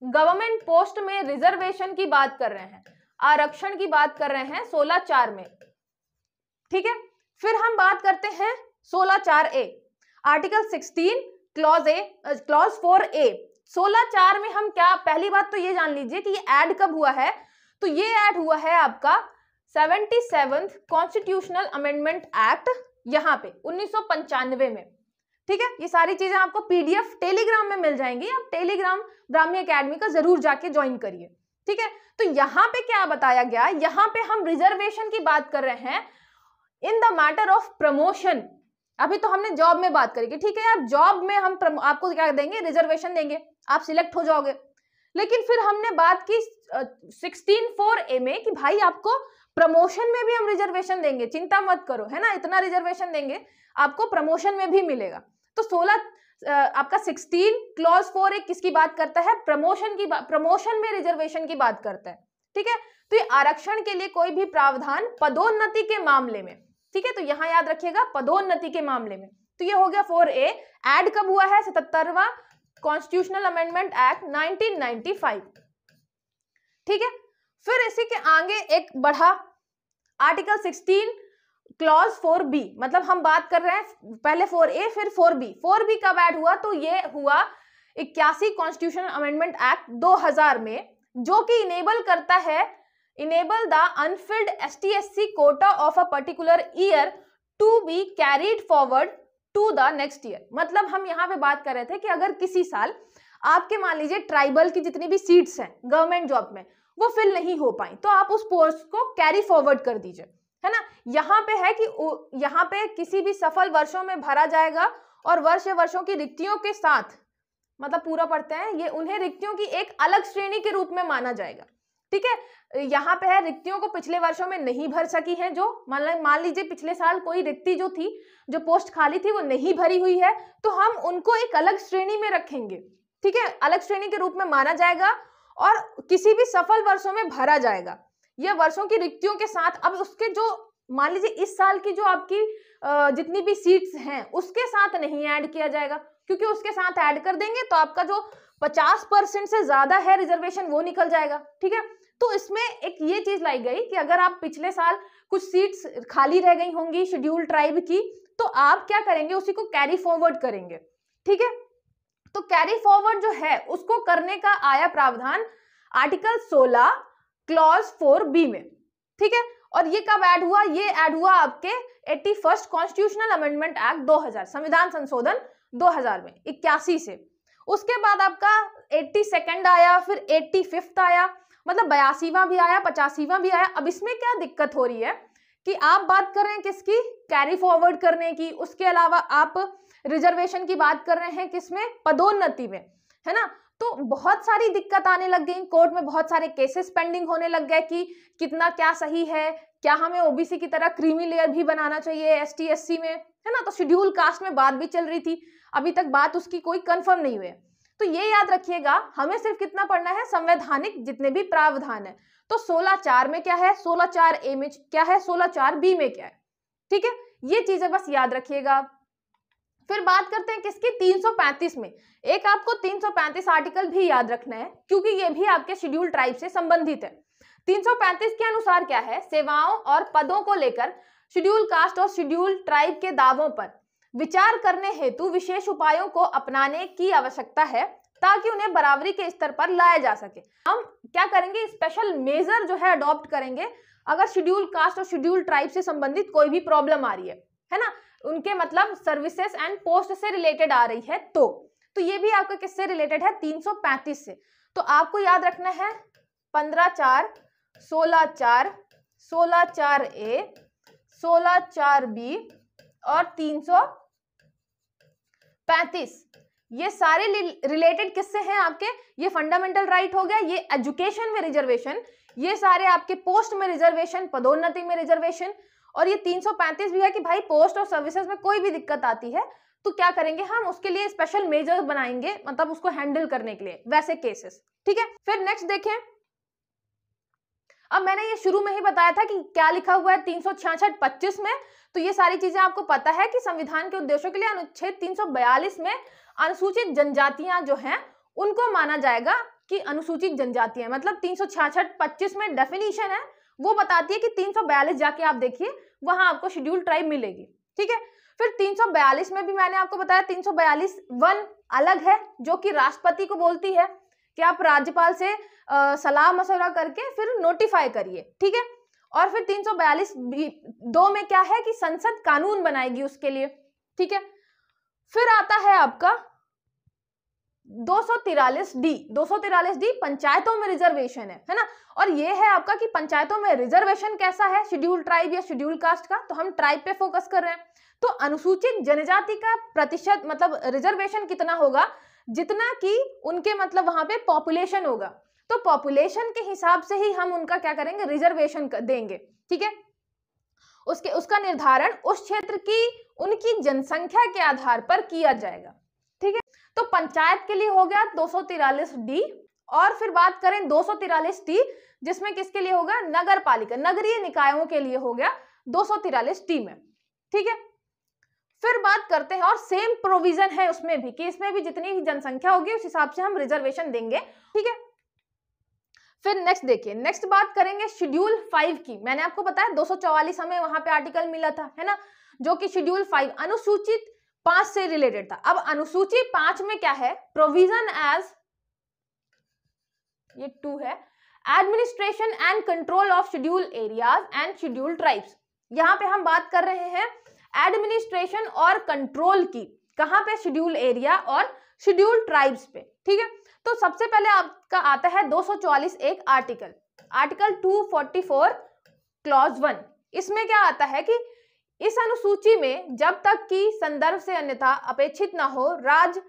गवर्नमेंट पोस्ट में रिजर्वेशन की बात कर रहे हैं, आरक्षण की बात कर रहे हैं 16(4) में। ठीक है, फिर हम बात करते हैं 16(4)(a), आर्टिकल 16 क्लॉज 4A। 16(4) में हम क्या, पहली बात तो ये जान लीजिए कि ये ऐड कब हुआ है, तो ये ऐड हुआ है आपका 77th कॉन्स्टिट्यूशनल अमेंडमेंट एक्ट, यहाँ पे 1995 में। ठीक है, ये सारी चीजें आपको पीडीएफ टेलीग्राम में मिल जाएंगी, आप टेलीग्राम ब्राह्मी एकेडमी का जरूर जाके ज्वाइन करिए। ठीक है, तो यहाँ पे क्या बताया गया, यहाँ पे हम रिजर्वेशन की बात कर रहे हैं in the matter of promotion. अभी तो हमने जॉब में बात करी कि ठीक है यार, जॉब में हम आपको क्या देंगे, रिजर्वेशन देंगे, आप सिलेक्ट हो जाओगे। लेकिन फिर हमने बात की 16(4)(a) में कि भाई आपको प्रमोशन में भी हम रिजर्वेशन देंगे, चिंता मत करो, है ना, इतना रिजर्वेशन देंगे आपको, प्रमोशन में भी मिलेगा। तो 16 आपका 16 क्लॉज 4 किसकी बात करता है, प्रमोशन की, प्रमोशन में रिजर्वेशन की बात करता है, ठीक है। तो ये आरक्षण के लिए कोई भी प्रावधान पदोन्नति के मामले में, ठीक है, तो यहां याद रखिएगा पदोन्नति के मामले में। तो ये हो गया 4A। ऐड कब हुआ है, 77वां कॉन्स्टिट्यूशनल अमेंडमेंट एक्ट 1995, ठीक है। फिर इसी के आगे एक बढ़ा आर्टिकल 16 क्लॉज 4B, मतलब हम बात कर रहे हैं पहले 4A फिर 4B। 4B कब ऐड हुआ, तो ये हुआ 81 कॉन्स्टिट्यूशनल अमेंडमेंट एक्ट 2000 में, जो कि इनेबल करता है, enable the unfilled ST/SC quota of a particular year to be carried forward to the next year. मतलब हम यहाँ पे बात कर रहे थे कि अगर किसी साल आपके मान लीजिए ट्राइबल की जितनी भी सीट्स हैं गवर्नमेंट जॉब में वो फिल नहीं हो पाई, तो आप उस पोस्ट को कैरी फॉरवर्ड कर दीजिए, है ना। यहाँ पे है कि यहाँ पे किसी भी सफल वर्षों में भरा जाएगा और वर्षों की रिक्तियों के साथ, मतलब पूरा पढ़ते हैं, ये उन्हें रिक्तियों की एक अलग श्रेणी के रूप में माना जाएगा, ठीक है। यहाँ पे है रिक्तियों को पिछले वर्षों में नहीं भर सकी हैं, जो मान लीजिए पिछले साल कोई रिक्ति जो थी, जो पोस्ट खाली थी वो नहीं भरी हुई है, तो हम उनको एक अलग श्रेणी में रखेंगे, ठीक है, अलग श्रेणी के रूप में माना जाएगा और किसी भी सफल वर्षों में भरा जाएगा। यह वर्षों की रिक्तियों के साथ, अब उसके जो मान लीजिए इस साल की जो आपकी जितनी भी सीट्स हैं उसके साथ नहीं ऐड किया जाएगा, क्योंकि उसके साथ ऐड कर देंगे तो आपका जो 50% से ज्यादा है रिजर्वेशन वो निकल जाएगा, ठीक है। तो इसमें एक ये चीज लाई गई कि अगर आप पिछले साल कुछ सीट्स खाली रह गई होंगी शेड्यूल ट्राइब की, तो आप क्या करेंगे, उसी को कैरी फॉरवर्ड करेंगे, ठीक है। तो कैरी फॉरवर्ड जो है उसको करने का आया प्रावधान आर्टिकल 16 क्लॉज 4B में, ठीक है। और ये कब ऐड हुआ, ये ऐड हुआ आपके 81st कॉन्स्टिट्यूशनल अमेंडमेंट एक्ट 2000, संविधान संशोधन 2000 में 81 से। उसके बाद आपका 82nd आया, फिर 85th आया, मतलब 82वां भी आया, 85वां भी आया। अब इसमें क्या दिक्कत हो रही है कि आप बात कर रहे हैं किसकी, कैरी फॉरवर्ड करने की, उसके अलावा आप रिजर्वेशन की बात कर रहे हैं किसमें, पदोन्नति में, है ना। तो बहुत सारी दिक्कत आने लग गई, कोर्ट में बहुत सारे केसेस पेंडिंग होने लग गए कि कितना क्या सही है, क्या हमें ओबीसी की तरह क्रीमी लेयर भी बनाना चाहिए ST/SC में, है ना। तो शेड्यूल कास्ट में बात भी चल रही थी, अभी तक बात उसकी कोई कंफर्म नहीं हुई है। तो ये याद रखिएगा, हमें सिर्फ कितना पढ़ना है, संवैधानिक जितने भी प्रावधान है। तो 16(4) में क्या है, 16(4)A में क्या है, 16(4)B में क्या है, ठीक है, ये चीजें बस याद रखिएगा। फिर बात करते हैं किसकी, 335 में। एक आपको 335 आर्टिकल भी याद रखना है, क्योंकि ये भी आपके शेड्यूल ट्राइब से संबंधित है। 335 के अनुसार क्या है, सेवाओं और पदों को लेकर शेड्यूल कास्ट और शेड्यूल ट्राइब के दावों पर विचार करने हेतु विशेष उपायों को अपनाने की आवश्यकता है, ताकि उन्हें बराबरी के स्तर पर लाया जा सके। हम क्या करेंगे, स्पेशल मेजर जो है अडॉप्ट करेंगे अगर शेड्यूल कास्ट और शेड्यूल ट्राइब से संबंधित कोई भी प्रॉब्लम आ रही है ना, उनके मतलब सर्विसेज एंड पोस्ट से रिलेटेड आ रही है, तो ये भी आपका किससे रिलेटेड है, 335 से। तो आपको याद रखना है 15(4), 16(4), 16(4)A, 16(4)B और 335, ये सारे रिलेटेड किससे हैं आपके, ये फंडामेंटल राइट हो गया, ये एजुकेशन में रिजर्वेशन, ये सारे आपके पोस्ट में रिजर्वेशन, पदोन्नति में रिजर्वेशन, और ये 335 भी है कि भाई पोस्ट और सर्विसेज में कोई भी दिक्कत आती है तो क्या करेंगे हम, उसके लिए स्पेशल मेजर्स बनाएंगे, मतलब उसको हैंडल करने के लिए वैसे केसेस, ठीक है। फिर नेक्स्ट देखें, अब मैंने ये शुरू में ही बताया था कि क्या लिखा हुआ है 366(25) में, तो ये सारी चीजें आपको पता है कि संविधान के उद्देश्यों के लिए अनुच्छेद 342 में अनुसूचित जनजातियां जो हैं उनको माना जाएगा कि अनुसूचित जनजातियां, मतलब 366(25) में डेफिनेशन है, वो बताती है कि 342 जाके आप देखिए, वहां आपको शेड्यूल ट्राइब मिलेगी, ठीक है। फिर 342 में भी मैंने आपको बताया 342(1) अलग है, जो कि राष्ट्रपति को बोलती है कि आप राज्यपाल से सलाह मशवरा करके फिर नोटिफाई करिए, ठीक है। और फिर 342(2) में क्या है कि संसद कानून बनाएगी उसके लिए, ठीक है। फिर आता है आपका 243D, 243D पंचायतों में रिजर्वेशन है ना। और ये है आपका कि पंचायतों में रिजर्वेशन कैसा है, शेड्यूल ट्राइब या शेड्यूल कास्ट का, तो हम ट्राइब पे फोकस कर रहे हैं। तो अनुसूचित जनजाति का प्रतिशत, मतलब रिजर्वेशन कितना होगा, जितना कि उनके मतलब वहां पे पॉपुलेशन होगा, तो पॉपुलेशन के हिसाब से ही हम उनका क्या करेंगे, रिजर्वेशन देंगे, ठीक है। उसका निर्धारण उस क्षेत्र की उनकी जनसंख्या के आधार पर किया जाएगा, ठीक है। तो पंचायत के लिए हो गया 243D, और फिर बात करें 243T, जिसमें किसके लिए होगा, नगर पालिका, नगरीय निकायों के लिए हो गया 243T में, ठीक है। फिर बात करते हैं, और सेम प्रोविजन है उसमें भी कि इसमें भी जितनी भी जनसंख्या होगी उस हिसाब से हम रिजर्वेशन देंगे, ठीक है। फिर नेक्स्ट देखिए, नेक्स्ट बात करेंगे शेड्यूल 5 की। मैंने आपको बताया 244 हमें वहां पे आर्टिकल मिला था, है ना, जो कि शेड्यूल 5 अनुसूचित 5 से रिलेटेड था। अब अनुसूची 5 में क्या है, प्रोविजन एज, ये 2 है, administration and control of schedule areas and schedule tribes. यहां पे हम बात कर रहे हैं एडमिनिस्ट्रेशन और कंट्रोल की, कहां पे, शेड्यूल एरिया और शेड्यूल ट्राइब्स पे, ठीक है। तो सबसे पहले आपका आता है 244 एक आर्टिकल, आर्टिकल 244 क्लॉज 1। इसमें क्या आता है कि इस अनुसूची में जब तक कि संदर्भ से अन्यथा अपेक्षित ना हो, राज्य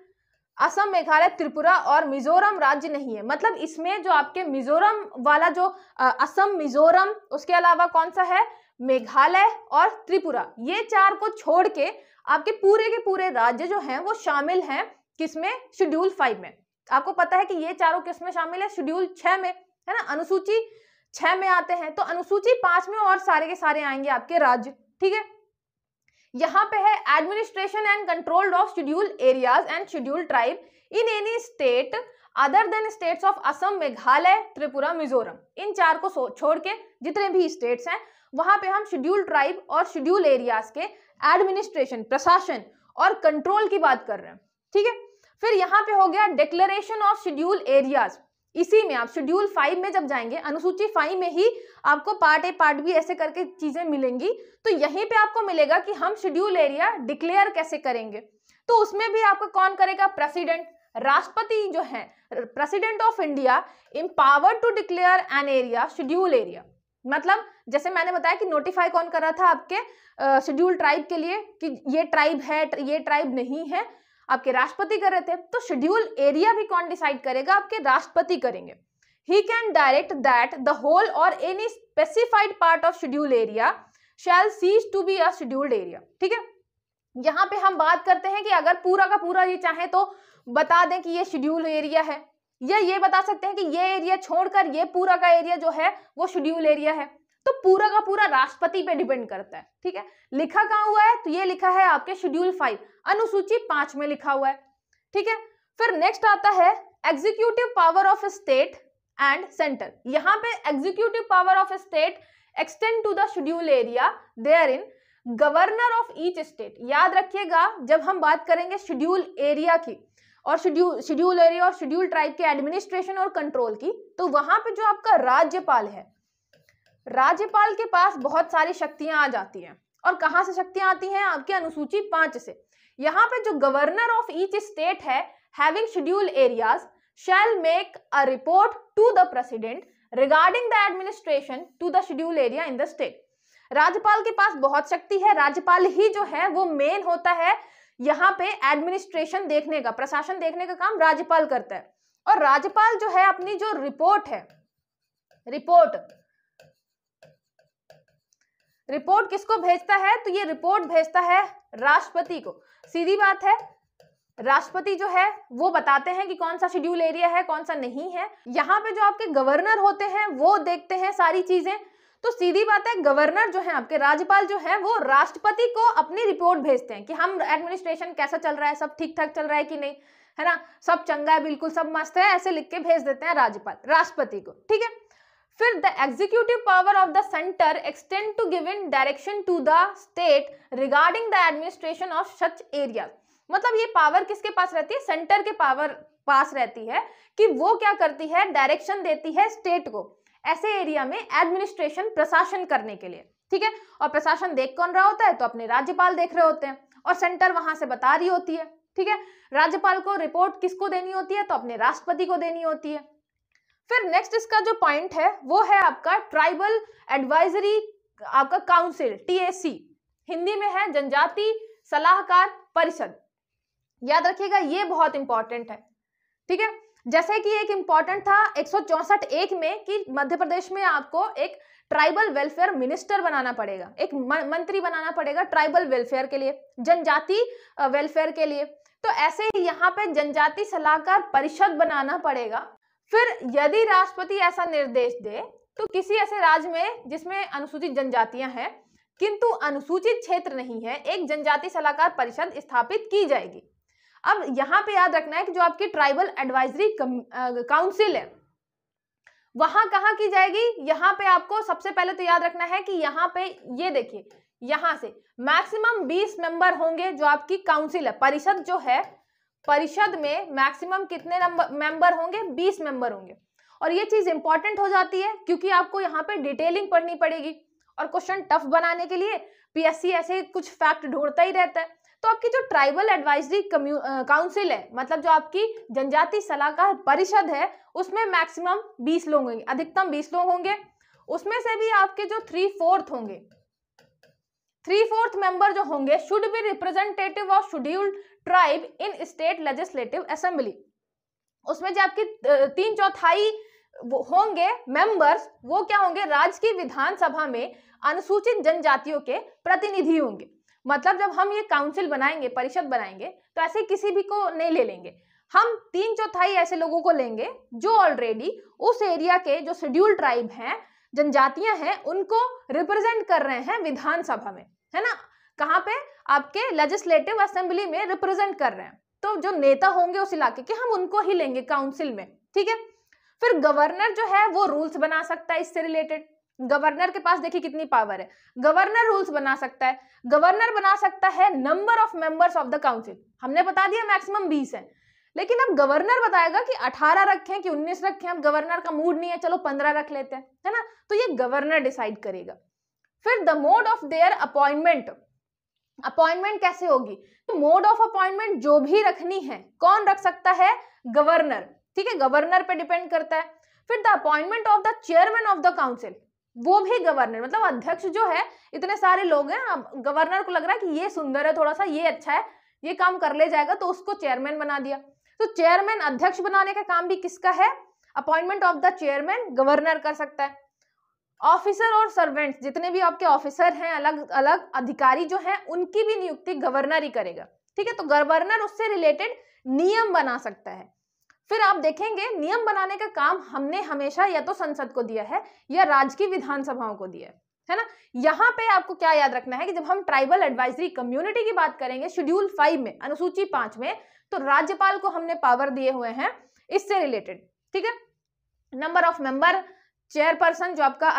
असम, मेघालय, त्रिपुरा और मिजोरम राज्य नहीं है। मतलब इसमें जो आपके मिजोरम वाला जो असम, मिजोरम, उसके अलावा कौन सा है, मेघालय और त्रिपुरा, ये 4 को छोड़ के आपके पूरे राज्य जो हैं वो शामिल हैं किसमें, शेड्यूल 5 में। आपको पता है कि ये चारों किसमें शामिल है, शेड्यूल 6 में, है ना, अनुसूची 6 में आते हैं। तो अनुसूची 5 में और सारे के सारे आएंगे आपके राज्य, ठीक है। यहाँ पे है administration and control of schedule areas and schedule tribe in any state other than states of Assam, Meghalaya, Tripura, Mizoram. इन 4 को छोड़ के जितने भी स्टेट्स हैं वहां पे हम शेड्यूल ट्राइब और शेड्यूल एरियाज के एडमिनिस्ट्रेशन, प्रशासन और कंट्रोल की बात कर रहे हैं, ठीक है। फिर यहाँ पे हो गया डिक्लेरेशन ऑफ शेड्यूल एरियाज। इसी में आप शेड्यूल 5 में जब जाएंगे, अनुसूची 5 में ही आपको पार्ट ए, पार्ट बी ऐसे करके चीजें मिलेंगी। तो यहीं पे आपको मिलेगा कि हम शेड्यूल एरिया डिक्लेयर कैसे करेंगे। तो उसमें भी आपको कौन करेगा, प्रेसिडेंट, राष्ट्रपति जो है, president of India empowered to declare an area schedule area. मतलब जैसे मैंने बताया कि नोटिफाई कौन कर रहा था आपके शेड्यूल ट्राइब के लिए कि ये ट्राइब है, ये ट्राइब नहीं है, आपके राष्ट्रपति कर रहे थे। तो शेड्यूल एरिया भी कौन डिसाइड करेगा, आपके राष्ट्रपति करेंगे। He can direct that the whole और any specified part of schedule area shall cease to be a scheduled area, ठीक है। यहाँ पे हम बात करते हैं कि अगर पूरा का पूरा ये चाहे तो बता दें कि ये शेड्यूल एरिया है, या ये बता सकते हैं कि ये एरिया छोड़कर ये पूरा का एरिया जो है वो शेड्यूल एरिया है। तो पूरा का पूरा राष्ट्रपति पे डिपेंड करता है, ठीक है। लिखा कहाँ हुआ है, तो ये लिखा है आपके शेड्यूल 5 अनुसूची 5 में लिखा हुआ है, ठीक है। फिर नेक्स्ट आता है executive power of state and centre. यहाँ पे executive power of state extend to the schedule area therein governor of each state. याद रखिएगा जब हम बात करेंगे शेड्यूल एरिया की और शेड्यूल एरिया और शेड्यूल ट्राइब के एडमिनिस्ट्रेशन और कंट्रोल की, तो वहां पे जो आपका राज्यपाल है, राज्यपाल के पास बहुत सारी शक्तियां आ जाती हैं। और कहां से शक्तियां आती हैं, आपके अनुसूची 5 से। यहाँ पे जो गवर्नर ऑफ ईच स्टेट है having schedule areas shall make a report to the president regarding the administration to the schedule area in the state. राज्यपाल के पास बहुत शक्ति है, राज्यपाल ही जो है वो मेन होता है यहाँ पे एडमिनिस्ट्रेशन देखने का, प्रशासन देखने का काम राज्यपाल करता है। और राज्यपाल जो है अपनी जो रिपोर्ट है, रिपोर्ट किसको भेजता है, तो ये रिपोर्ट भेजता है राष्ट्रपति को। सीधी बात है, राष्ट्रपति जो है वो बताते हैं कि कौन सा शेड्यूल एरिया है, कौन सा नहीं है। यहाँ पे जो आपके गवर्नर होते हैं वो देखते हैं सारी चीजें। तो सीधी बात है, गवर्नर जो है आपके, राज्यपाल जो है वो राष्ट्रपति को अपनी रिपोर्ट भेजते हैं कि हम एडमिनिस्ट्रेशन कैसा चल रहा है, सब ठीक ठाक चल रहा है कि नहीं, है ना, सब चंगा है, बिल्कुल सब मस्त है, ऐसे लिख के भेज देते हैं राज्यपाल राष्ट्रपति को, ठीक है। फिर the executive power of the centre extend to given direction to the state regarding the administration of such area. मतलब ये पावर किसके पास रहती है, सेंटर के पास रहती है कि वो क्या करती है, डायरेक्शन देती है स्टेट को ऐसे एरिया में एडमिनिस्ट्रेशन, प्रशासन करने के लिए, ठीक है। और प्रशासन देख कौन रहा होता है, तो अपने राज्यपाल देख रहे होते हैं, और सेंटर वहां से बता रही होती है, ठीक है। राज्यपाल को रिपोर्ट किसको देनी होती है, तो अपने राष्ट्रपति को देनी होती है। फिर नेक्स्ट इसका जो पॉइंट है वो है आपका ट्राइबल एडवाइजरी आपका काउंसिल, TAC, हिंदी में है जनजाति सलाहकार परिषद। याद रखिएगा ये बहुत इंपॉर्टेंट है, ठीक है। जैसे कि एक इंपॉर्टेंट था 164(1) में कि मध्य प्रदेश में आपको एक ट्राइबल वेलफेयर मिनिस्टर बनाना पड़ेगा, एक मंत्री बनाना पड़ेगा ट्राइबल वेलफेयर के लिए, जनजाति वेलफेयर के लिए। तो ऐसे ही यहाँ पे जनजाति सलाहकार परिषद बनाना पड़ेगा। फिर यदि राष्ट्रपति ऐसा निर्देश दे तो किसी ऐसे राज्य में जिसमें अनुसूचित जनजातियां हैं किंतु अनुसूचित क्षेत्र नहीं है, एक जनजाति सलाहकार परिषद स्थापित की जाएगी। अब यहाँ पे याद रखना है कि जो आपकी ट्राइबल एडवाइजरी काउंसिल है वहां कहाँ की जाएगी, यहाँ पे आपको सबसे पहले तो याद रखना है कि यहाँ पे ये देखिए, यहाँ से मैक्सिमम 20 मेंबर होंगे जो आपकी काउंसिल है। परिषद जो है, परिषद में मैक्सिमम कितने मेंबर होंगे, 20 मेंबर होंगे। और ये चीज इंपॉर्टेंट हो जाती है क्योंकि आपको यहाँ पे डिटेलिंग पढ़नी पड़ेगी और क्वेश्चन टफ बनाने के लिए पीएससी ऐसे कुछ फैक्ट ढूंढता ही रहता है। तो आपकी जो ट्राइबल एडवाइजरी काउंसिल है, मतलब जो आपकी जनजाति सलाहकार परिषद है, उसमें मैक्सिमम 20 लोग होंगे, अधिकतम 20 लोग होंगे। उसमें से भी आपके जो 3/4 होंगे, 3/4 मेंबर जो होंगे should be representative of scheduled tribe in state legislative assembly. उसमें जो आपकी 3/4 होंगे मेंबर्स, वो क्या होंगे, राज्य की विधानसभा में अनुसूचित जनजातियों के प्रतिनिधि होंगे। मतलब जब हम ये काउंसिल बनाएंगे, परिषद बनाएंगे, तो ऐसे किसी भी को नहीं ले लेंगे, हम 3/4 ऐसे लोगों को लेंगे जो ऑलरेडी उस एरिया के जो शेड्यूल ट्राइब हैं, जनजातियां हैं, उनको रिप्रेजेंट कर रहे हैं विधानसभा में, है ना, कहाँ पे, आपके लेजिस्लेटिव असेंबली में रिप्रेजेंट कर रहे हैं। तो जो नेता होंगे उस इलाके के, हम उनको ही लेंगे काउंसिल में, ठीक है। फिर गवर्नर जो है वो रूल्स बना सकता है इससे रिलेटेड। गवर्नर के पास देखिए कितनी पावर है, गवर्नर रूल्स बना सकता है। गवर्नर बना सकता है number of members of the council, हमने बता दिया मैक्सिमम 20 है, लेकिन अब गवर्नर बताएगा कि 18 रखें कि 19 रखें। अब गवर्नर का मूड नहीं है, चलो 15 रख लेते हैं, है ना। तो ये गवर्नर डिसाइड करेगा। फिर the mode of their appointment, appointment कैसे होगी, तो मोड ऑफ अपॉइंटमेंट जो भी रखनी है, कौन रख सकता है, गवर्नर, ठीक है, गवर्नर पे डिपेंड करता है। फिर the appointment of the chairman of the council, वो भी गवर्नर, मतलब अध्यक्ष जो है, इतने सारे लोग हैं, अब गवर्नर को लग रहा है कि ये सुंदर है, थोड़ा सा ये अच्छा है, ये काम कर ले जाएगा, तो उसको चेयरमैन बना दिया। तो चेयरमैन, अध्यक्ष बनाने का काम भी किसका है, appointment of the chairman governor कर सकता है। ऑफिसर और सर्वेंट्स, जितने भी आपके ऑफिसर हैं, अलग अलग अधिकारी जो हैं, उनकी भी नियुक्ति गवर्नर ही करेगा, ठीक है। तो गवर्नर उससे रिलेटेड नियम बना सकता है। फिर आप देखेंगे नियम बनाने का काम हमने हमेशा या तो संसद को दिया है या राज्य की विधानसभाओं को दिया है ना। यहाँ पे आपको क्या याद रखना है कि जब हम ट्राइबल एडवाइजरी कम्युनिटी की बात करेंगे शेड्यूल 5 में, अनुसूची 5 में, तो राज्यपाल को हमने पावर दिए हुए हैं इससे रिलेटेड, ठीक है। नंबर ऑफ मेंबर, चेयरपर्सन जो आपका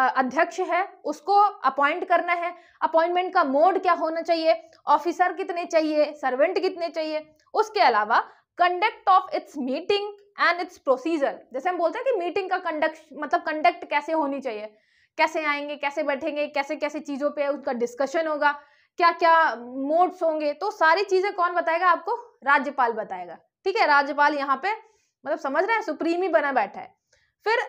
अध्यक्ष है उसको अपॉइंट करना है। अपॉइंटमेंट का मोड क्या होना चाहिए, ऑफिसर कितने चाहिए, सर्वेंट कितने चाहिए। उसके अलावा conduct of its meeting and it's procedure, जैसे हम बोलते हैं कि मीटिंग का कंडक्ट, मतलब कंडक्ट कैसे होनी चाहिए, कैसे आएंगे, कैसे बैठेंगे, कैसे कैसे चीजों पे उसका डिस्कशन होगा, क्या क्या मोड्स होंगे, तो सारी चीजें कौन बताएगा आपको, राज्यपाल बताएगा, ठीक है। राज्यपाल यहाँ पे मतलब समझ रहे हैं, सुप्रीम ही बना बैठा है। फिर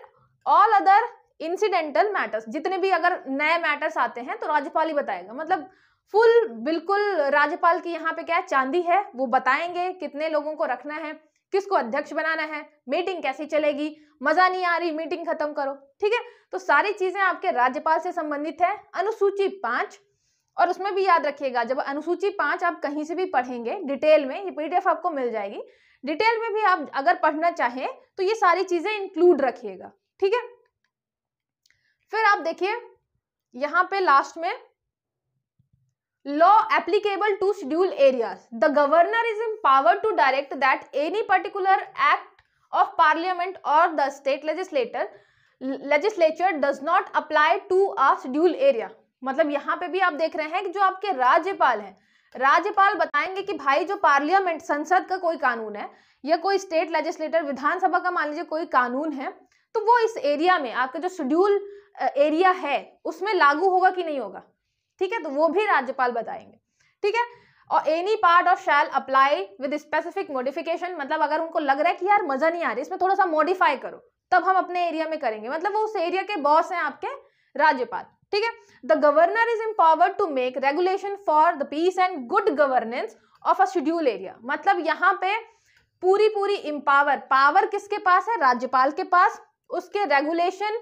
ऑल अदर इंसिडेंटल मैटर्स, जितने भी अगर नए मैटर्स आते हैं तो राज्यपाल ही बताएगा, मतलब फुल बिल्कुल राज्यपाल की यहाँ पे क्या है, चांदी है, वो बताएंगे कितने लोगों को रखना है, किसको अध्यक्ष बनाना है, मीटिंग कैसी चलेगी, मजा नहीं आ रही मीटिंग खत्म करो, ठीक है। तो सारी चीजें आपके राज्यपाल से संबंधित है। अनुसूची 5, और उसमें भी याद रखिएगा जब अनुसूची 5 आप कहीं से भी पढ़ेंगे डिटेल में, ये पीडीएफ आपको मिल जाएगी, डिटेल में भी आप अगर पढ़ना चाहें तो ये सारी चीजें इंक्लूड रखिएगा, ठीक है। फिर आप देखिए यहाँ पे लास्ट में law applicable to schedule areas, the governor is empowered to direct that any particular act of parliament और the state legislature does not apply to a schedule area. मतलब यहाँ पे भी आप देख रहे हैं कि जो आपके राज्यपाल हैं, राज्यपाल बताएंगे कि भाई जो पार्लियामेंट, संसद का कोई कानून है या कोई स्टेट लेजिस्लेटर, विधानसभा का मान लीजिए कोई कानून है, तो वो इस एरिया में, आपका जो शेड्यूल एरिया है उसमें लागू होगा कि नहीं होगा, ठीक है, तो वो भी राज्यपाल बताएंगे, ठीक है। और any part of shall apply with specific modification, मतलब अगर उनको लग रहा है कि यार मजा नहीं आ रही, इसमें थोड़ा सा मॉडिफाई करो, तब हम अपने एरिया में करेंगे, मतलब वो उस एरिया के बॉस हैं आपके राज्यपाल, ठीक है। The governor is empowered to make regulation for the peace and good governance of a schedule area. मतलब यहाँ पे पूरी एम्पावर, पावर किसके पास है, राज्यपाल के पास, उसके रेगुलेशन,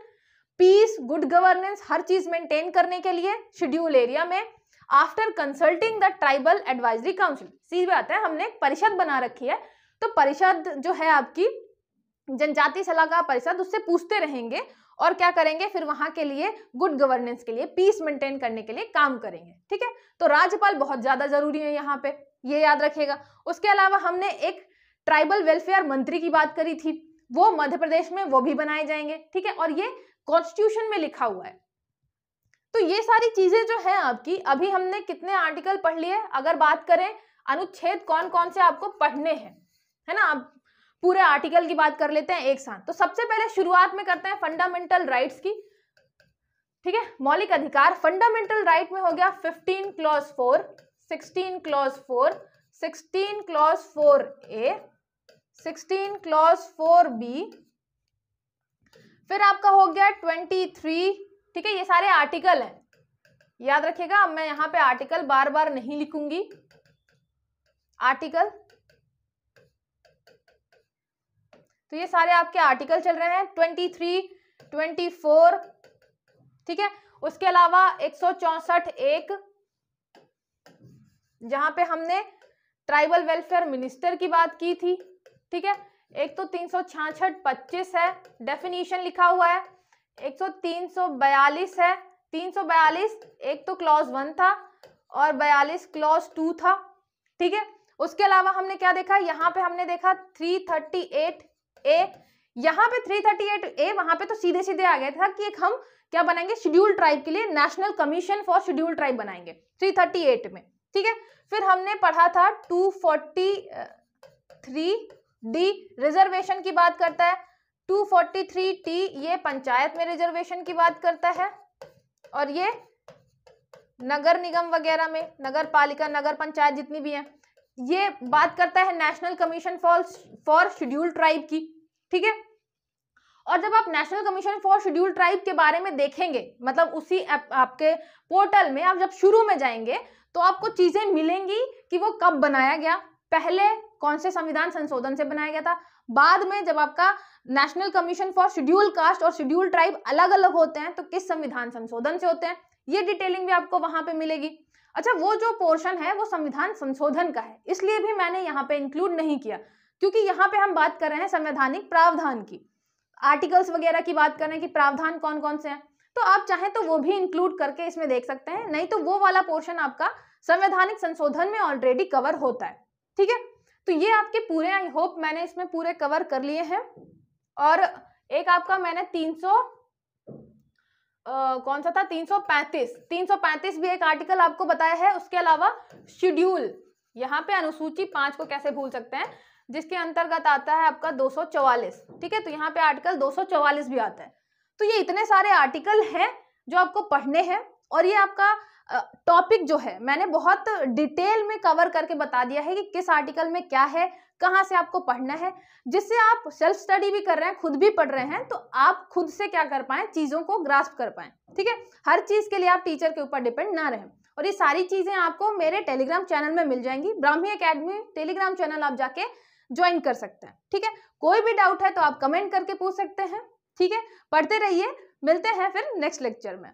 पीस, गुड गवर्नेंस, हर चीज मेंटेन करने के लिए शेड्यूल एरिया में after consulting the tribal advisory council. सीधी बात है, हमने एक परिषद बना रखी है, तो परिषद जो है आपकी जनजाति सलाहकार परिषद, उससे पूछते रहेंगे और क्या करेंगे, फिर वहां के लिए गुड गवर्नेंस के लिए, पीस मेंटेन करने के लिए काम करेंगे। ठीक है, तो राज्यपाल बहुत ज्यादा जरूरी है यहाँ पे, ये याद रखिएगा। उसके अलावा हमने एक ट्राइबल वेलफेयर मंत्री की बात करी थी, वो मध्य प्रदेश में वो भी बनाए जाएंगे। ठीक है, और ये कॉन्स्टिट्यूशन में लिखा हुआ है। तो ये सारी चीजें जो है आपकी, अभी हमने कितने आर्टिकल पढ़ लिए, अगर बात करें अनुच्छेद कौन कौन से आपको पढ़ने हैं, है ना, अब पूरे आर्टिकल की बात कर लेते हैं एक साथ। तो सबसे पहले शुरुआत में करते हैं फंडामेंटल राइट्स की। ठीक है, मौलिक अधिकार, फंडामेंटल राइट में हो गया 15 clause 4, 16 clause 4, 16 clause 4A, 16 clause 4B, फिर आपका हो गया 23। ठीक है, ये सारे आर्टिकल हैं, याद रखिएगा। अब मैं यहाँ पे आर्टिकल बार बार नहीं लिखूंगी, आर्टिकल, तो ये सारे आपके आर्टिकल चल रहे हैं 23, 24। ठीक है, उसके अलावा 164(1), जहां पे हमने ट्राइबल वेलफेयर मिनिस्टर की बात की थी। ठीक है, एक तो 366(25) है, डेफिनेशन लिखा हुआ है। 342 है, 342 एक तो क्लॉज 1 था और 42 क्लॉज 2 था। ठीक है, उसके अलावा हमने क्या देखा, यहाँ पे हमने देखा 338A, यहाँ पे 338A, वहां पे तो सीधे सीधे आ गया था कि एक हम क्या बनाएंगे, शेड्यूल ट्राइब के लिए national commission for schedule tribe बनाएंगे 338 में। ठीक है, फिर हमने पढ़ा था 243D, रिजर्वेशन की बात करता है। 243T, ये पंचायत में रिजर्वेशन की बात करता है, और ये नगर निगम वगैरह में, नगर पालिका, नगर पंचायत जितनी भी है, ये बात करता है national commission for schedule tribe की। ठीक है, और जब आप national commission for schedule tribe के बारे में देखेंगे, मतलब उसी आपके पोर्टल में आप जब शुरू में जाएंगे तो आपको चीजें मिलेंगी कि वो कब बनाया गया, पहले कौन से संविधान संशोधन से बनाया गया था, बाद में जब आपका national commission for schedule caste और शेड्यूल ट्राइब अलग अलग होते हैं तो किस संविधान संशोधन से होते हैं, ये डिटेलिंग भी आपको वहां पे मिलेगी। अच्छा, वो जो पोर्शन है वो संविधान संशोधन का है, इसलिए भी मैंने यहाँ पे इंक्लूड नहीं किया, क्योंकि यहाँ पे हम बात कर रहे हैं संवैधानिक प्रावधान की, आर्टिकल्स वगैरह की बात कर रहे हैं कि प्रावधान कौन कौन से हैं। तो आप चाहें तो वो भी इंक्लूड करके इसमें देख सकते हैं, नहीं तो वो वाला पोर्शन आपका संवैधानिक संशोधन में ऑलरेडी कवर होता है। ठीक है, तो ये आपके पूरे, आई होप मैंने इसमें पूरे कवर कर लिए हैं। और एक आपका मैंने 300 कौन सा था, 335 भी एक आर्टिकल आपको बताया है। उसके अलावा शेड्यूल, यहाँ पे अनुसूची 5 को कैसे भूल सकते हैं, जिसके अंतर्गत आता है आपका 244। ठीक है, तो यहाँ पे आर्टिकल 244 भी आता है। तो ये इतने सारे आर्टिकल हैं जो आपको पढ़ने हैं, और ये आपका टॉपिक जो है मैंने बहुत डिटेल में कवर करके बता दिया है कि किस आर्टिकल में क्या है, कहाँ से आपको पढ़ना है, जिससे आप सेल्फ स्टडी भी कर रहे हैं, खुद भी पढ़ रहे हैं, तो आप खुद से क्या कर पाएं, चीजों को ग्रास्प कर पाएं। ठीक है, हर चीज के लिए आप टीचर के ऊपर डिपेंड ना रहें। और ये सारी चीजें आपको मेरे टेलीग्राम चैनल में मिल जाएंगी, ब्राह्मी एकेडमी टेलीग्राम चैनल, आप जाके ज्वाइन कर सकते हैं। ठीक है, कोई भी डाउट है तो आप कमेंट करके पूछ सकते हैं। ठीक है, पढ़ते रहिए, मिलते हैं फिर नेक्स्ट लेक्चर में।